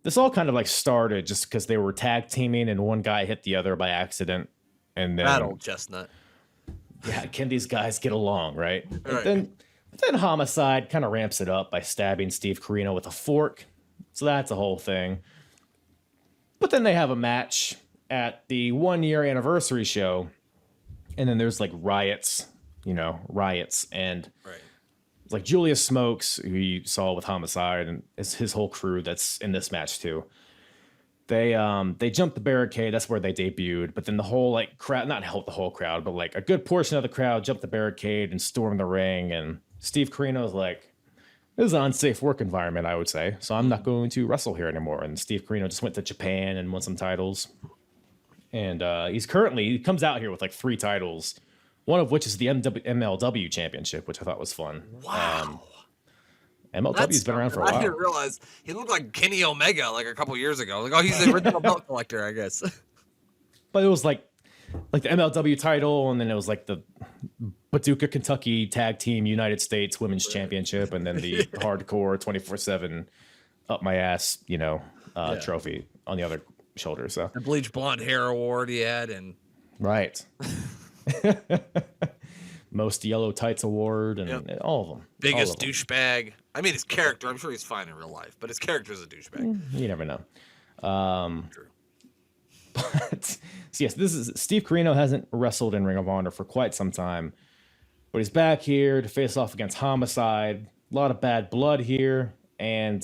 this all kind of like started just because they were tag teaming and one guy hit the other by accident. And then that old chestnut. Yeah, can these guys get along, right? Right. Then Homicide kind of ramps it up by stabbing Steve Corino with a fork. So that's a whole thing. But then they have a match at the 1-year anniversary show. And then there's like riots, and it's like Julius Smokes, who you saw with Homicide, and it's his whole crew that's in this match too. They jumped the barricade. That's where they debuted. But then the whole like crowd, not the whole crowd, but like a good portion of the crowd jumped the barricade and stormed the ring. And Steve Corino's like, this is an unsafe work environment, I would say. So I'm not going to wrestle here anymore. And Steve Corino just went to Japan and won some titles. And he comes out here with like 3 titles. One of which is the MLW championship, which I thought was fun. Wow. MLW's been around for a while. I didn't realize he looked like Kenny Omega like a couple years ago. Like, he's the original belt collector, I guess. But it was like the MLW title, and then it was like the Paducah, Kentucky Tag Team United States Women's Championship, and then the hardcore 24/7 up my ass, trophy on the other shoulder. So the bleach blonde hair award he had, and right. Most yellow tights award and all of them. Biggest douchebag. I mean, his character, I'm sure he's fine in real life, but his character is a douchebag. You never know. True. But so yes, Steve Corino hasn't wrestled in Ring of Honor for quite some time, but he's back here to face off against Homicide. A lot of bad blood here, and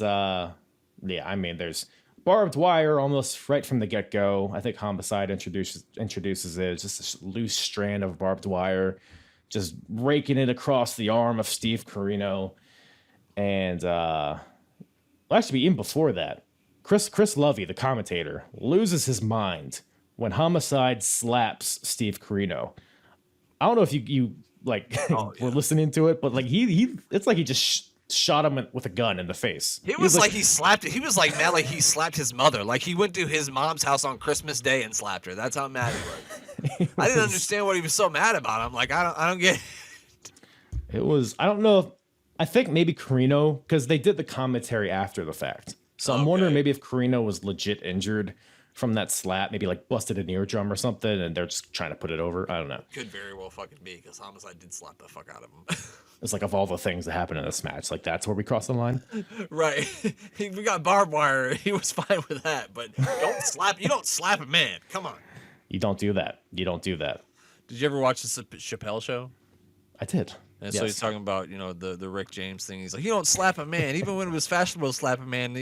there's barbed wire almost right from the get-go. I think Homicide introduces it. It's just a loose strand of barbed wire, just raking it across the arm of Steve Corino. And actually, even before that, Chris Lovey, the commentator, loses his mind when Homicide slaps Steve Corino. I don't know if you were listening to it, but like he it's like he just shot him with a gun in the face. He was like he slapped it. He was like mad, like he slapped his mother. Like he went to his mom's house on Christmas Day and slapped her. That's how mad he was. I didn't understand what he was so mad about. I'm like, I don't get it. It was, I don't know. I think maybe Corino, because they did the commentary after the fact. So I'm wondering maybe if Corino was legit injured from that slap, maybe like busted an eardrum or something, and they're just trying to put it over. I don't know. Could very well fucking be, because Homicide did slap the fuck out of him. It's like, of all the things that happened in this match, like that's where we crossed the line. Right. We got barbed wire. He was fine with that, but you don't slap a man. Come on. You don't do that. You don't do that. Did you ever watch the Chappelle show? I did. And so he's talking about, the Rick James thing. He's like, you don't slap a man. Even when it was fashionable to slap a man,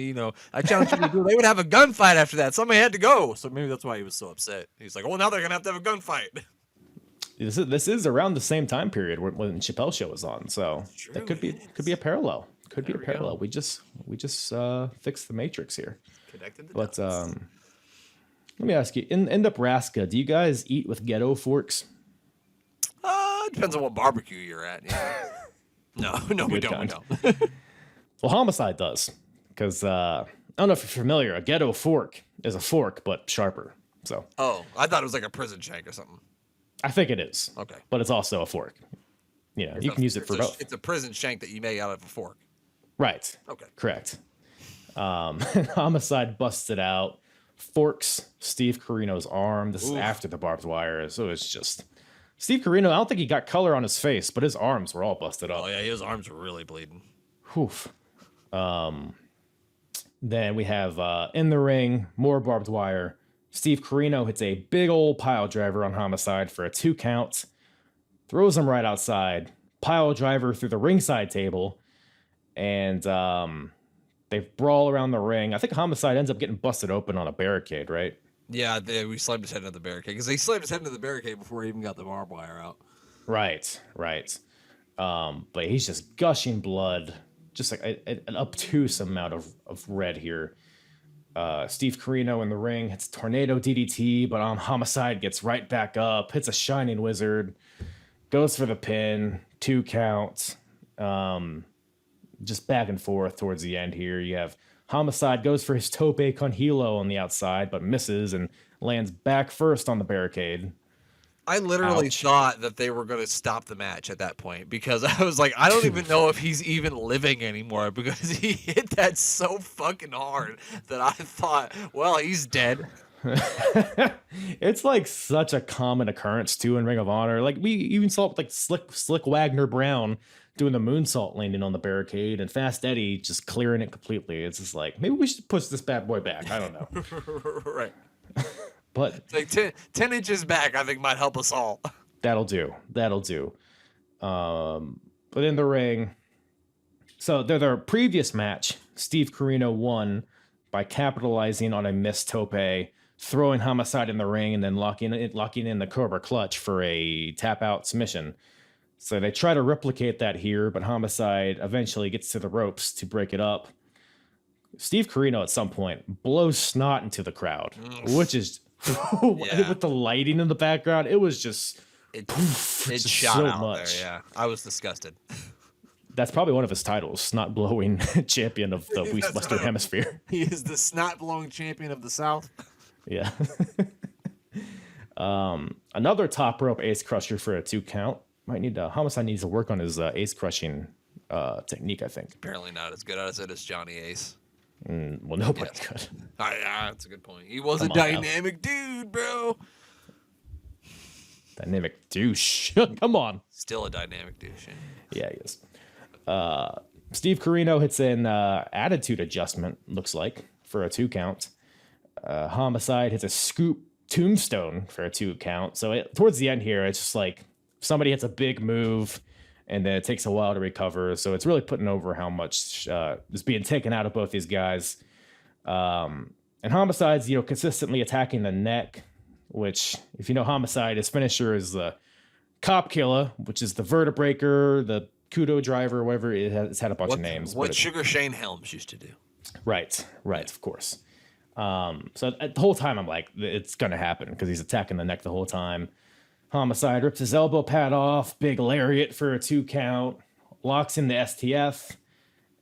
I challenge you to do it. They would have a gunfight after that. Somebody had to go. So maybe that's why he was so upset. He's like, well, now they're going to have a gunfight. This is around the same time period when Chappelle show was on. So that could be a parallel. Could be a parallel. We just fixed the matrix here. Connected the dots. Let me ask you, in Nebraska, do you guys eat with ghetto forks? It depends on what barbecue you're at. Yeah. No, we don't. Well, Homicide does, because I don't know if you're familiar. A ghetto fork is a fork, but sharper. So. Oh, I thought it was like a prison shank or something. I think it is. Okay. But it's also a fork. You can use it for both. It's a prison shank that you make out of a fork. Right. Okay. Correct. Homicide busts it out, forks Steve Corino's arm. This is after the barbed wire, so it's just Steve Corino. I don't think he got color on his face, but his arms were all busted up. Oh yeah, his arms were really bleeding. Oof. Then we have in the ring, more barbed wire. Steve Corino hits a big old pile driver on Homicide for a 2 count, throws him right outside, pile driver through the ringside table, and they brawl around the ring. I think Homicide ends up getting busted open on a barricade, right? Yeah, we slammed his head into the barricade because they slammed his head into the barricade before he even got the barbed wire out. Right. But he's just gushing blood, just like an obtuse amount of red here. Steve Corino in the ring hits tornado DDT, but Homicide gets right back up, hits a shining wizard, goes for the pin, 2 counts. Just back and forth towards the end here. You have Homicide goes for his tope con hilo on the outside, but misses and lands back first on the barricade. I literally thought that they were going to stop the match at that point because I was like, I don't even know if he's even living anymore because he hit that so fucking hard that I thought, well, he's dead. It's like such a common occurrence too in Ring of Honor. Like we even saw it with like Slick Wagner Brown doing the moonsault landing on the barricade and Fast Eddie just clearing it completely. It's just like, maybe we should push this bad boy back. I don't know. Right. But it's like 10 inches back, I think might help us all. That'll do. But in the ring, so their previous match, Steve Corino won by capitalizing on a missed tope, throwing Homicide in the ring, and then locking in the Cobra Clutch for a tap out submission. So they try to replicate that here, but Homicide eventually gets to the ropes to break it up. Steve Corino at some point blows snot into the crowd, which is with the lighting in the background. It was just it just shot so out much. there. Yeah, I was disgusted. That's probably one of his titles, snot blowing champion of the Western Hemisphere. He is the snot blowing champion of the South. Yeah. Another top rope ace crusher for a 2 count. Might need Homicide needs to work on his ace crushing technique, I think. Apparently not as good as it as Johnny Ace. Well, nobody could. Yeah, that's a good point. He was a dynamic dude, bro. Dynamic douche. Come on. Still a dynamic douche. Yeah, he is. Steve Corino hits an attitude adjustment, looks like, for a 2 count. Homicide hits a scoop tombstone for a 2 count. So towards the end here, it's just like somebody hits a big move and then it takes a while to recover. So it's really putting over how much is being taken out of both these guys. And Homicide's, consistently attacking the neck, which, if you know Homicide, his finisher is the Cop Killer, which is the Vertebreaker, the Kudo Driver, whatever. It's had a bunch of names. What Sugar Shane Helms used to do. Right, of course. So the whole time I'm like, it's going to happen because he's attacking the neck the whole time. Homicide rips his elbow pad off, big lariat for a 2 count, locks in the STF,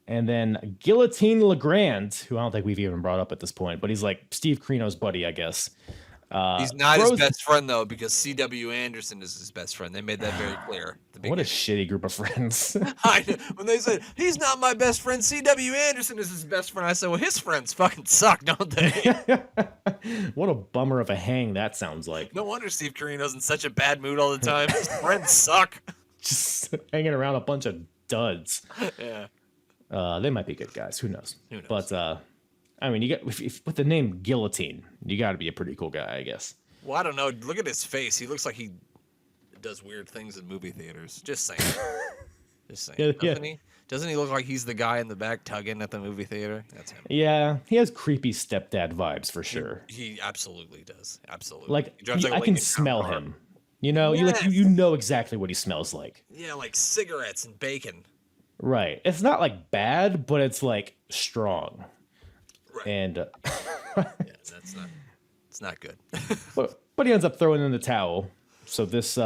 and then Guillotine LeGrand, who I don't think we've even brought up at this point, but he's like Steve Corino's buddy, I guess. He's not his best friend, though, because C.W. Anderson is his best friend. They made that very clear. What a shitty group of friends. When they said, he's not my best friend, C.W. Anderson is his best friend, I said, well, his friends fucking suck, don't they? What a bummer of a hang that sounds like. No wonder Steve Corino's in such a bad mood all the time. His friends suck. Just hanging around a bunch of duds. Yeah. They might be good guys. Who knows? But, I mean, you got if with the name Guillotine, you got to be a pretty cool guy, I guess. Well, I don't know. Look at his face. He looks like he does weird things in movie theaters. Just saying. Doesn't he look like he's the guy in the back tugging at the movie theater? That's him. Yeah, he has creepy stepdad vibes for sure. He absolutely does. Absolutely. Like I can smell him. You know, you know exactly what he smells like. Yeah, like cigarettes and bacon. Right. It's not like bad, but it's like strong. Right. And it's not good. but he ends up throwing in the towel. So this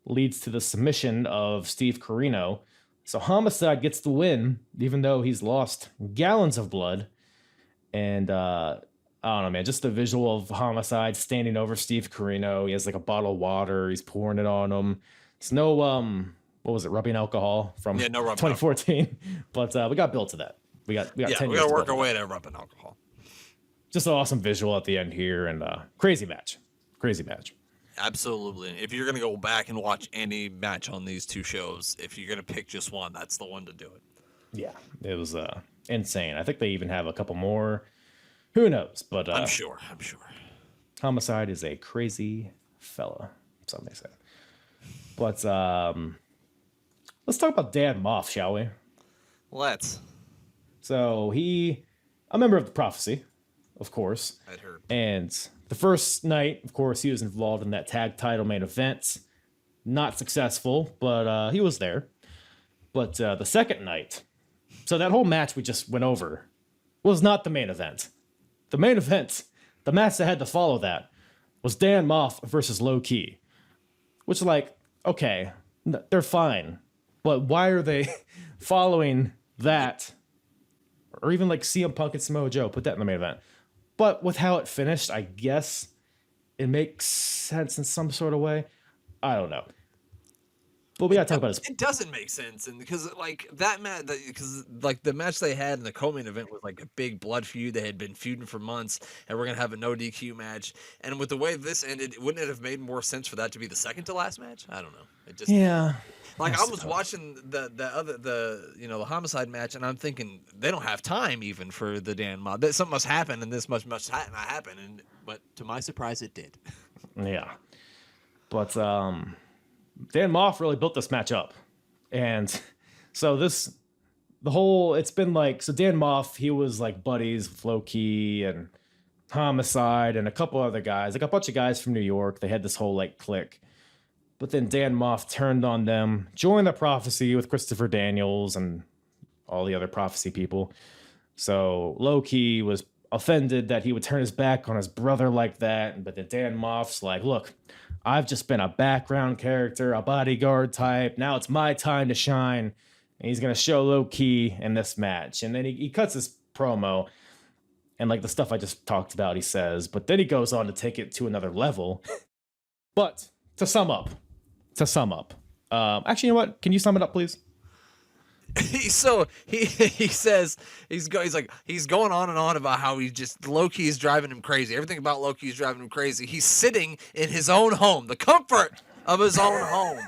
leads to the submission of Steve Corino. So Homicide gets the win, even though he's lost gallons of blood. And I don't know, man, just the visual of Homicide standing over Steve Corino. He has like a bottle of water. He's pouring it on him. It's no, what was it, rubbing alcohol from Yeah, no rubbing 2014. But we got built to that. We got 10 we years got to to work build our to way to rubbing alcohol. Just an awesome visual at the end here, and crazy match. Absolutely. If you're going to go back and watch any match on these two shows, if you're going to pick just one, that's the one to do it. Yeah, it was insane. I think they even have a couple more. Who knows? But I'm sure. Homicide is a crazy fella, some may say. But let's talk about Dan Moff, shall we? Let's. So a member of the Prophecy, of course. I'd heard. And the first night, of course, he was involved in that tag title main event. Not successful, but he was there. But the second night, so that whole match we just went over was not the main event. The main event, the match that had to follow that, was Dan Moff versus Low Key. Which, like, okay, they're fine. But why are they following that? Or even like CM Punk and Samoa Joe, put that in the main event. But with how it finished, I guess it makes sense in some sort of way. I don't know. But we gotta talk about this. It doesn't make sense, and because like that match, because like the match they had in the co-main event was like a big blood feud. They had been feuding for months, and we're gonna have a no DQ match. And with the way this ended, wouldn't it have made more sense for that to be the second to last match? I don't know. It just Like I was watching the Homicide match, and I'm thinking they don't have time even for the Dan Moff. That something must happen, and this must not happen. But to my surprise, it did. Yeah, but Dan Moff really built this match up, and so it's been like, so Dan Moff, he was like buddies with Low Key and Homicide and a couple other guys, like a bunch of guys from New York. They had this whole like clique. But then Dan Moff turned on them, joined the Prophecy with Christopher Daniels and all the other Prophecy people. So Low Key was offended that he would turn his back on his brother like that. But then Dan Moff's like, look, I've just been a background character, a bodyguard type. Now it's my time to shine. And he's going to show Low Key in this match. And then he cuts his promo. And like the stuff I just talked about, he says. But then he goes on to take it to another level. But to sum up. Actually, you know what? Can you sum it up, please? He says he's going on and on about how he just Loki is driving him crazy. Everything about Loki is driving him crazy. He's sitting in his own home, the comfort of his own home.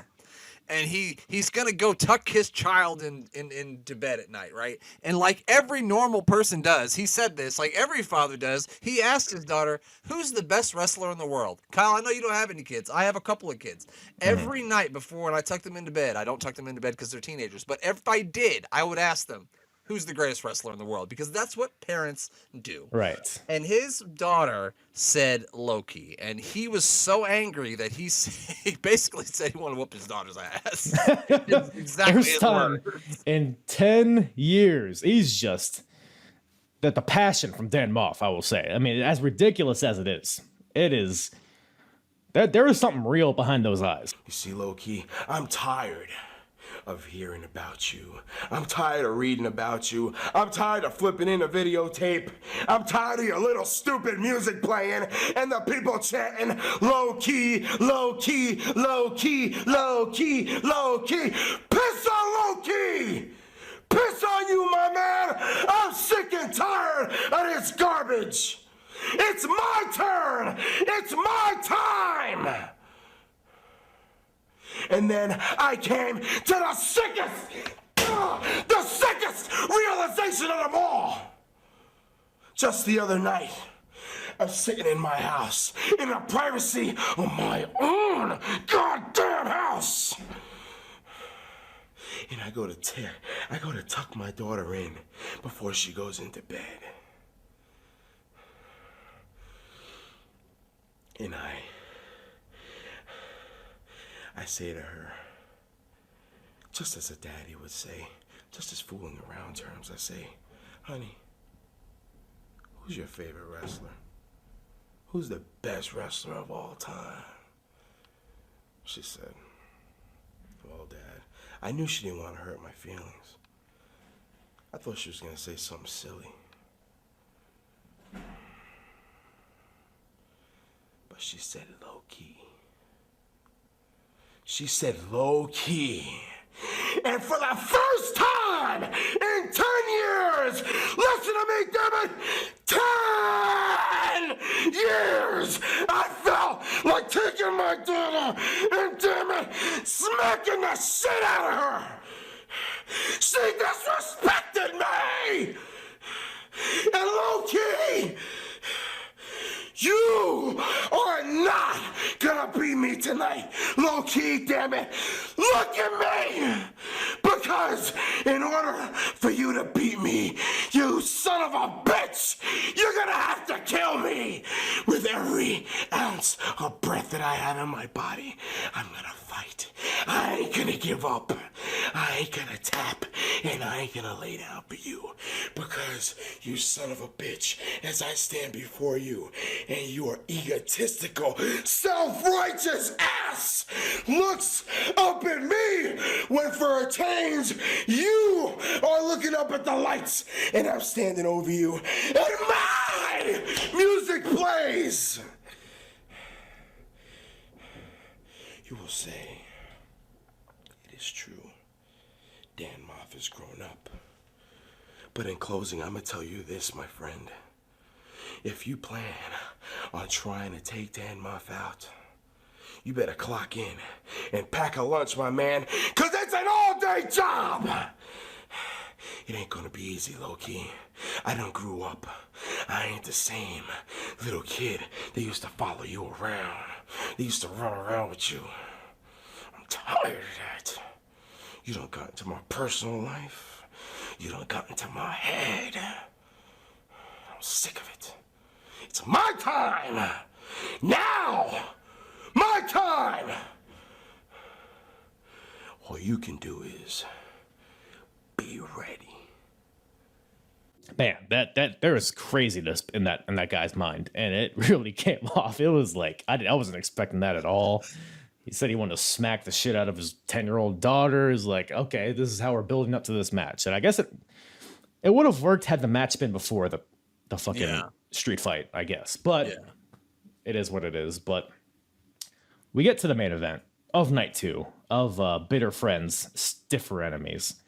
And he's gonna go tuck his child into bed at night, right? And like every normal person does, he said this, like every father does, he asked his daughter, who's the best wrestler in the world? Kyle, I know you don't have any kids. I have a couple of kids. Every night before when I tuck them into bed, I don't tuck them into bed because they're teenagers, but if I did, I would ask them, who's the greatest wrestler in the world? Because that's what parents do. Right. And his daughter said Loki, and he was so angry that he basically said he wanted to whoop his daughter's ass. Exactly his time words. in 10 years. He's just the passion from Dan Moff, I will say. I mean, as ridiculous as it is there is something real behind those eyes. You see, Low Key, I'm tired of hearing about you. I'm tired of reading about you. I'm tired of flipping in a videotape. I'm tired of your little stupid music playing and the people chanting low key, low key, low key, low key, low key. Piss on Low Key! Piss on you, my man! I'm sick and tired of this garbage! It's my turn! It's my time! And then I came to the sickest realization of them all. Just the other night, I was sitting in my house, in the privacy of my own goddamn house. And I go to tuck my daughter in before she goes into bed. And I say to her, just as a daddy would say, just as fooling around terms, I say, honey, who's your favorite wrestler? Who's the best wrestler of all time? She said, well, Dad, I knew she didn't want to hurt my feelings. I thought she was going to say something silly. But she said Low Key. She said Low Key. And for the first time in 10 years, listen to me, damn it, 10 years, I felt like taking my daughter and, damn it, smacking the shit out of her. She disrespected me. And low-key, you are not gonna beat me tonight. Low-key, damn it. Look at me. Because in order for you to beat me, you son of a bitch, you're gonna have to kill me. With every ounce of breath that I have in my body, I'm gonna fight. I ain't gonna give up. I ain't gonna tap. And I ain't gonna lay down for you. Because you son of a bitch, as I stand before you, and your egotistical, self-righteous ass looks up at me when for a change you are looking up at the lights and I'm standing over you and my music plays. You will say, it is true, Dan Moff has grown up. But in closing, I'm gonna tell you this, my friend. If you plan on trying to take Dan Moff out, you better clock in and pack a lunch, my man, because it's an all-day job. It ain't gonna be easy, low-key. I done grew up. I ain't the same little kid that used to follow you around. They used to run around with you. I'm tired of that. You done got into my personal life. You done got into my head. I'm sick of it. It's my time! Now! My time! All you can do is be ready. Man, that there was craziness in that guy's mind, and it really came off. It was like I wasn't expecting that at all. He said he wanted to smack the shit out of his 10-year-old daughter. Is like, okay, this is how we're building up to this match, and I guess it would have worked had the match been before the fucking street fight, I guess. But it is what it is. But we get to the main event of night 2 of Bitter Friends, Stiffer Enemies,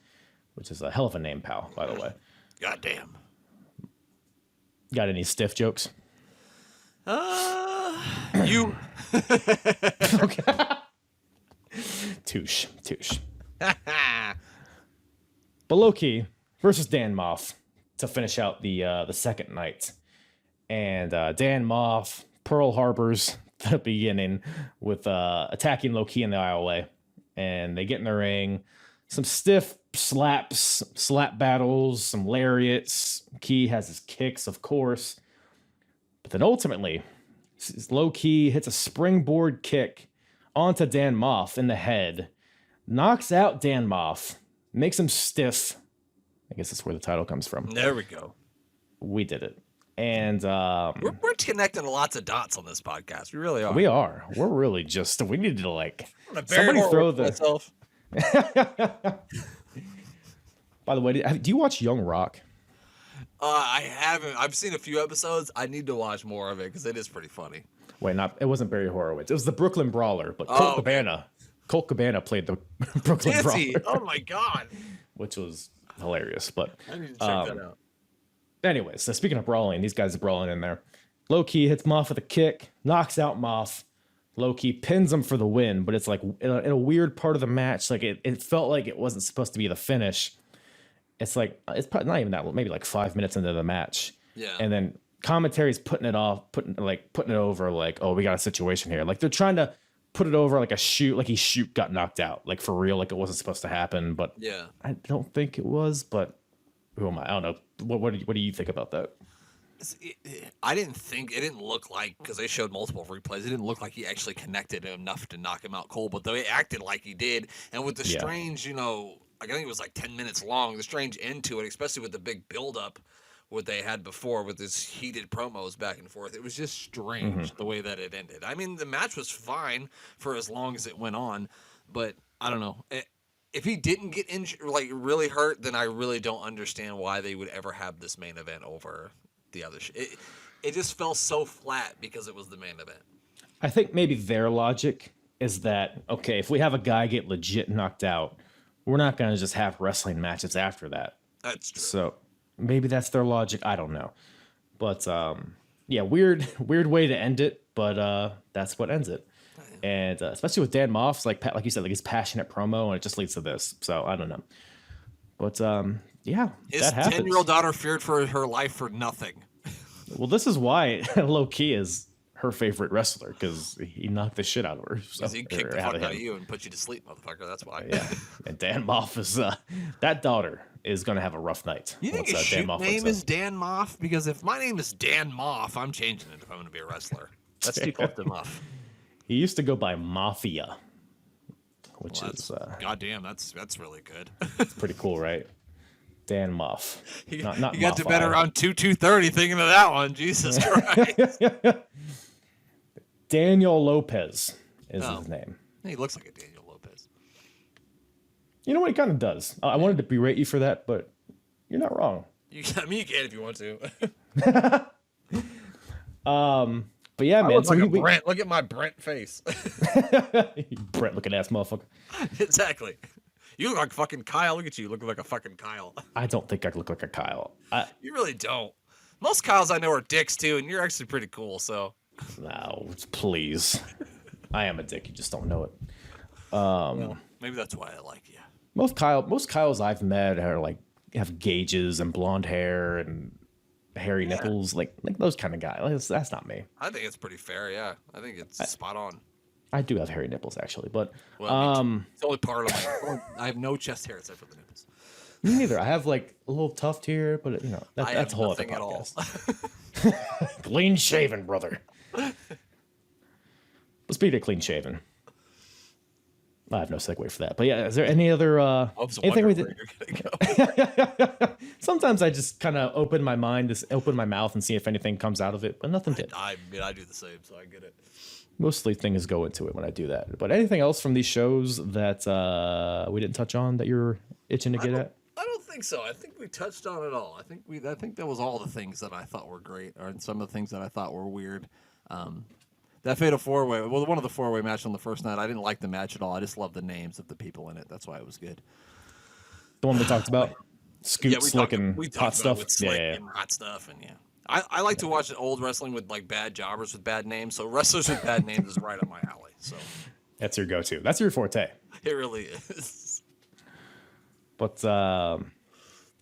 which is a hell of a name, pal, by the way. Goddamn. Got any stiff jokes? You. Okay. Touche. But Low-key versus Dan Moff to finish out the second night. And Dan Moff, Pearl Harbor's the beginning with attacking Low-key in the aisleway. And they get in the ring. Some stiff slaps, slap battles, some lariats. Key has his kicks, of course. But then ultimately, Low-key hits a springboard kick onto Dan Moff in the head. Knocks out Dan Moff. Makes him stiff. I guess that's where the title comes from. There we go. We did it. And we're connecting lots of dots on this podcast. We really are. We are. We're really just. We need to like somebody throw the. Myself. By the way, do you watch Young Rock? I haven't. I've seen a few episodes. I need to watch more of it because it is pretty funny. Wait, it wasn't Barry Horowitz. It was the Brooklyn Brawler, but Colt Cabana. Colt Cabana played the Brooklyn Brawler. Oh my god, which was hilarious. But I need to check that out. Anyways, so speaking of brawling, these guys are brawling in there. Low-key hits Moff with a kick, knocks out Moff. Low-key pins him for the win, but it's like in a weird part of the match. Like it felt like it wasn't supposed to be the finish. It's like it's probably not even that. Maybe like 5 minutes into the match. Yeah. And then commentary's putting it over. Like, oh, we got a situation here. Like they're trying to put it over like a shoot. Like shoot got knocked out. Like for real. Like it wasn't supposed to happen. But yeah, I don't think it was. But who am I? I don't know. What do you think about that? I didn't think it didn't look like, because they showed multiple replays, it didn't look like he actually connected enough to knock him out cold, but they acted like he did. And with the strange, I think it was like 10 minutes long, the strange end to it, especially with the big build-up what they had before with this heated promos back and forth. It was just strange the way that it ended. I mean, the match was fine for as long as it went on, but I don't know. If he didn't get injured, like really hurt, then I really don't understand why they would ever have this main event over the other shit. It just fell so flat because it was the main event. I think maybe their logic is that, okay, if we have a guy get legit knocked out, we're not going to just have wrestling matches after that. That's true. So maybe that's their logic. I don't know. But yeah, weird way to end it. But that's what ends it. And especially with Dan Moff's, like you said, like his passionate promo, and it just leads to this. So I don't know. But yeah, his that happens. 10-year-old daughter feared for her life for nothing. Well, this is why low key is her favorite wrestler, because he knocked the shit out of her. So, He kicked the fuck out of you and put you to sleep, motherfucker. That's why. Yeah. And Dan Moff is that daughter is gonna have a rough night. You think his shoot name is Dan Moff? Because if my name is Dan Moff, I'm changing it if I'm gonna be a wrestler. That's too close to Moff. He used to go by Mafia, which is goddamn. That's really good. It's pretty cool, right? Dan Moff. He not got to Mafia. bed around 2:30 thinking of that one. Jesus Christ. Daniel Lopez is his name. He looks like a Daniel Lopez. You know what? He kind of does. I wanted to berate you for that, but you're not wrong. You can if you want to. But yeah, man. So Brent. Look at my Brent face. Brent looking ass motherfucker. Exactly. You look like fucking Kyle. Look at you. Looking like a fucking Kyle. I don't think I look like a Kyle. You really don't. Most Kyles I know are dicks too, and you're actually pretty cool. So. No, please. I am a dick. You just don't know it. Well, maybe that's why I like you. Most Kyles I've met are like have gauges and blonde hair and hairy nipples, like those kind of guys. That's not me. I think it's pretty fair. Yeah, I think it's spot on. I do have hairy nipples actually, but it's only part of my. I have no chest hair except for the nipples. Me neither. I have like a little tuft here, but you know that's a whole other podcast. Clean shaven, brother. But speaking of clean shaven, I have no segue for that. But yeah, is there any other anything we did? Sometimes I just kind of open my mouth and see if anything comes out of it, but nothing did. I do the same, so I get it. Mostly things go into it when I do that. But anything else from these shows that we didn't touch on that you're itching to get at? I don't think so. I think we touched on it all. I think that was all the things that I thought were great, or some of the things that I thought were weird. That Fatal 4-Way, well, one of the 4-Way matches on the first night, I didn't like the match at all. I just loved the names of the people in it. That's why it was good. The one we talked about? Scoot, Slyk, and hot stuff? And hot stuff, and yeah. I like to watch old wrestling with like bad jobbers with bad names, so wrestlers with bad names is right up my alley. So that's your go-to. That's your forte. It really is. But so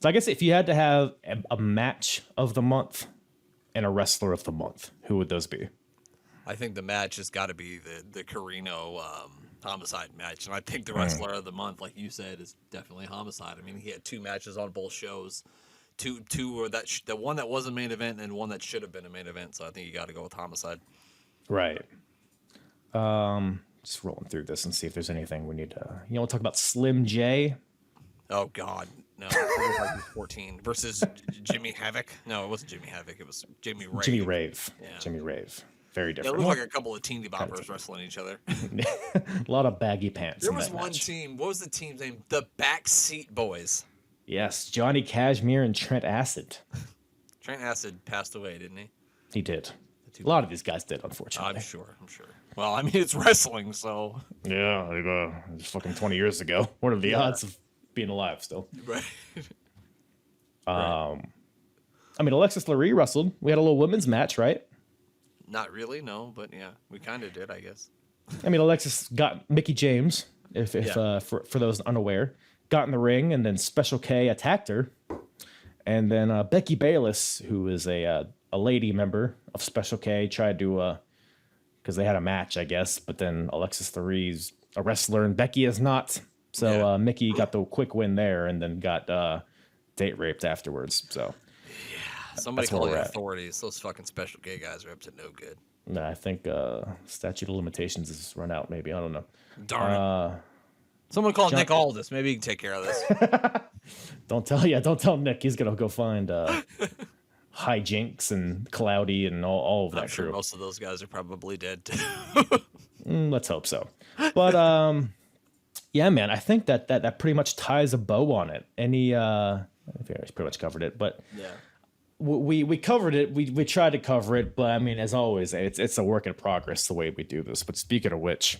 I guess if you had to have a match of the month and a wrestler of the month, who would those be? I think the match has got to be the Corino Homicide match, and I think the wrestler of the month, like you said, is definitely Homicide. I mean, he had 2 matches on both shows, two or the one that was a main event and one that should have been a main event. So I think you got to go with Homicide. Right. Just rolling through this and see if there's anything we need to. We'll talk about Slim J. Oh God, no! It was like 14 versus Jimmy Havoc. No, it wasn't Jimmy Havoc. It was Jimmy Rave. Jimmy Rave. Yeah. Jimmy Rave. Very different. It looked like a couple of teeny boppers wrestling each other. A lot of baggy pants. There was one team. What was the team's name? The Backseat Boys. Yes, Johnny Cashmere and Trent Acid. Trent Acid passed away, didn't he? He did. A lot of these guys did, unfortunately. I'm sure. Well, I mean, it's wrestling, so. Yeah, it was fucking 20 years ago. What are the odds of being alive still? Right. I mean, Alexis Lurie wrestled. We had a little women's match, right? Not really, no, but yeah, we kind of did, I guess. I mean, Alexis got Mickie James, for those unaware, got in the ring, and then Special K attacked her, and then Becky Bayless, who is a lady member of Special K, tried to because they had a match, I guess, but then Alexis Lurie's a wrestler and Becky is not, so Mickie got the quick win there, and then got date raped afterwards. So. Somebody call the authorities. Those fucking Special K guys are up to no good. Nah, I think statute of limitations has run out, maybe. I don't know. Darn it. Someone call Nick Aldis. Maybe he can take care of this. Don't tell Nick. He's going to go find Hijinks and Cloudy and all of that I'm sure crew. Most of those guys are probably dead, too. Let's hope so. But, yeah, man, I think that pretty much ties a bow on it. I think I pretty much covered it, but... Yeah. We covered it. We tried to cover it, but I mean, as always, it's a work in progress the way we do this. But speaking of which,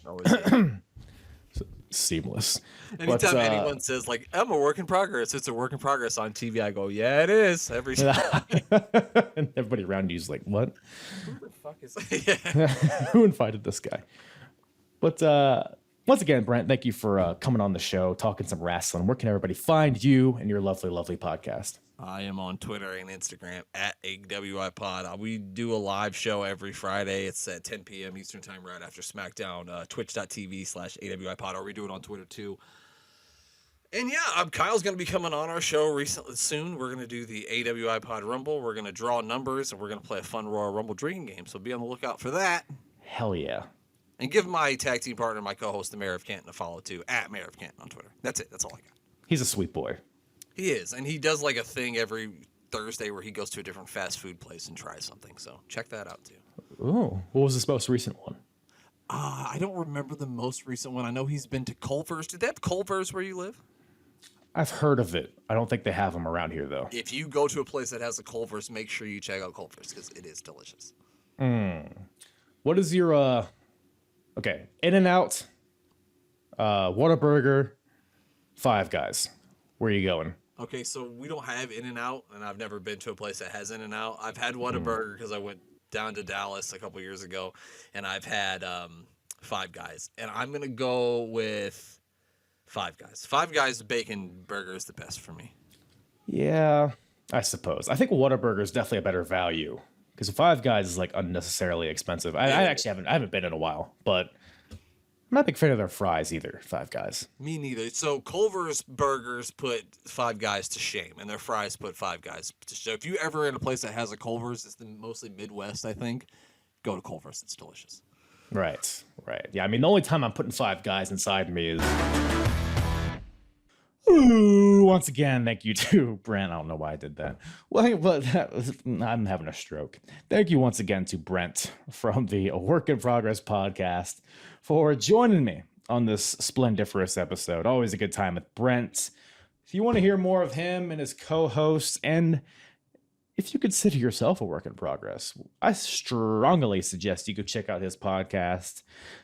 seamless. Anytime anyone says like I'm a work in progress, it's a work in progress on TV, I go, yeah, it is every time. And everybody around you is like, what? Who the fuck is yeah. Who invited this guy? But once again, Brent, thank you for coming on the show, talking some wrestling. Where can everybody find you and your lovely, lovely podcast? I am on Twitter and Instagram at AWIPod. We do a live show every Friday. It's at 10 p.m. Eastern Time right after SmackDown, twitch.tv/AWIPod, or we do it on Twitter too. And yeah, Kyle's going to be coming on our show soon. We're going to do the AWIPod Rumble. We're going to draw numbers, and we're going to play a fun Royal Rumble drinking game. So be on the lookout for that. Hell yeah. And give my tag team partner, my co-host, the Mayor of Canton, a follow too, at Mayor of Canton on Twitter. That's it. That's all I got. He's a sweet boy. He is, and he does like a thing every Thursday where he goes to a different fast food place and tries something. So check that out too. Oh, what was this most recent one? I don't remember the most recent one. I know he's been to Culver's. Did they have Culver's where you live? I've heard of it. I don't think they have them around here though. If you go to a place that has a Culver's, make sure you check out Culver's because it is delicious. What is your okay, In-N-Out, Whataburger, Five Guys. Where are you going? Okay, so we don't have In-N-Out, and I've never been to a place that has In-N-Out. I've had Whataburger because I went down to Dallas a couple years ago, and I've had Five Guys. And I'm going to go with Five Guys. Five Guys bacon burger is the best for me. Yeah, I suppose. I think Whataburger is definitely a better value because Five Guys is like unnecessarily expensive. I actually haven't been in a while, but I'm not a big fan of their fries either, Five Guys. Me neither. So Culver's burgers put Five Guys to shame, and their fries put Five Guys to shame. If you ever in a place that has a Culver's, it's mostly Midwest, I think, go to Culver's. It's delicious. Right. Yeah, I mean, the only time I'm putting Five Guys inside me is... Ooh, once again, thank you to Brent. I don't know why I did that. Well, but I'm having a stroke. Thank you once again to Brent from the Work in Progress podcast for joining me on this splendiferous episode. Always a good time with Brent. If you want to hear more of him and his co-hosts, and if you consider yourself a work in progress, I strongly suggest you could check out his podcast,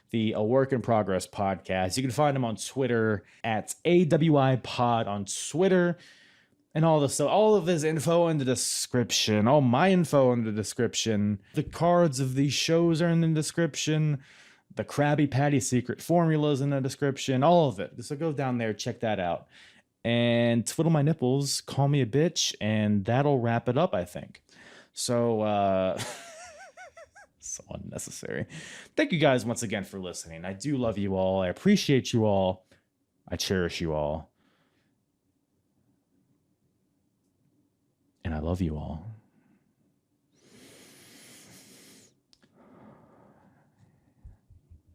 the A Work in Progress podcast. You can find him on Twitter at AWIPod on Twitter. And all of his info in the description. All my info in the description. The cards of these shows are in the description. The Krabby Patty secret formulas in the description. All of it. So go down there, check that out. And twiddle my nipples, call me a bitch, and that'll wrap it up, I think. So, so unnecessary. Thank you guys once again for listening. I do love you all. I appreciate you all. I cherish you all. And I love you all.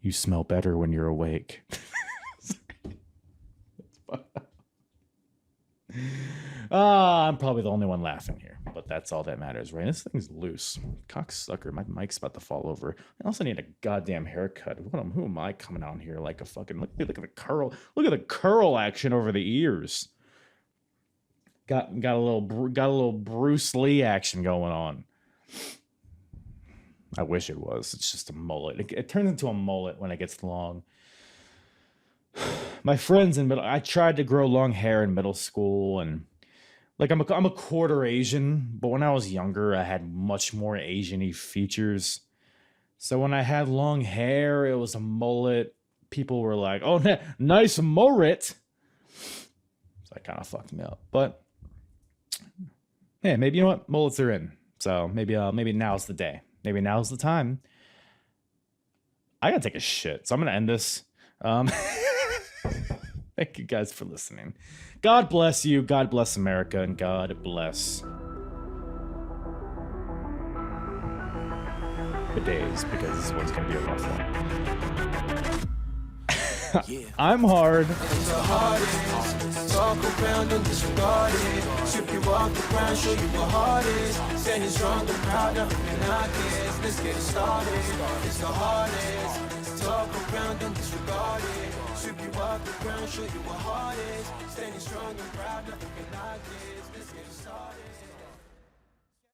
You smell better when you're awake. I'm probably the only one laughing here, but that's all that matters, right? This thing's loose. Cocksucker, my mic's about to fall over. I also need a goddamn haircut. Who am I coming out here like a fucking... Look at the curl. Look at the curl action over the ears. Got a little Bruce Lee action going on. I wish it was. It's just a mullet. It turns into a mullet when it gets long. My friends I tried to grow long hair in middle school, and like I'm a quarter Asian, but when I was younger, I had much more Asian-y features. So when I had long hair, it was a mullet. People were like, "Oh, nice mullet." So that kind of fucked me up. But yeah, maybe you know what, mullets are in. So maybe now's the day. Maybe now's the time. I gotta take a shit, so I'm gonna end this. Thank you guys for listening. God bless you. God bless America, and God bless the days, because this one's gonna be a rough one. Yeah. I'm hard. The hardest, talk around and disregard it. Strip you off the ground, show you what hard is. Standing strong and proud, nothing I guess. Let's get it started. It's the hardest, talk around and disregard it. Strip you off the ground, show you what hard is. Standing strong and proud, nothing I guess. Let's get it started.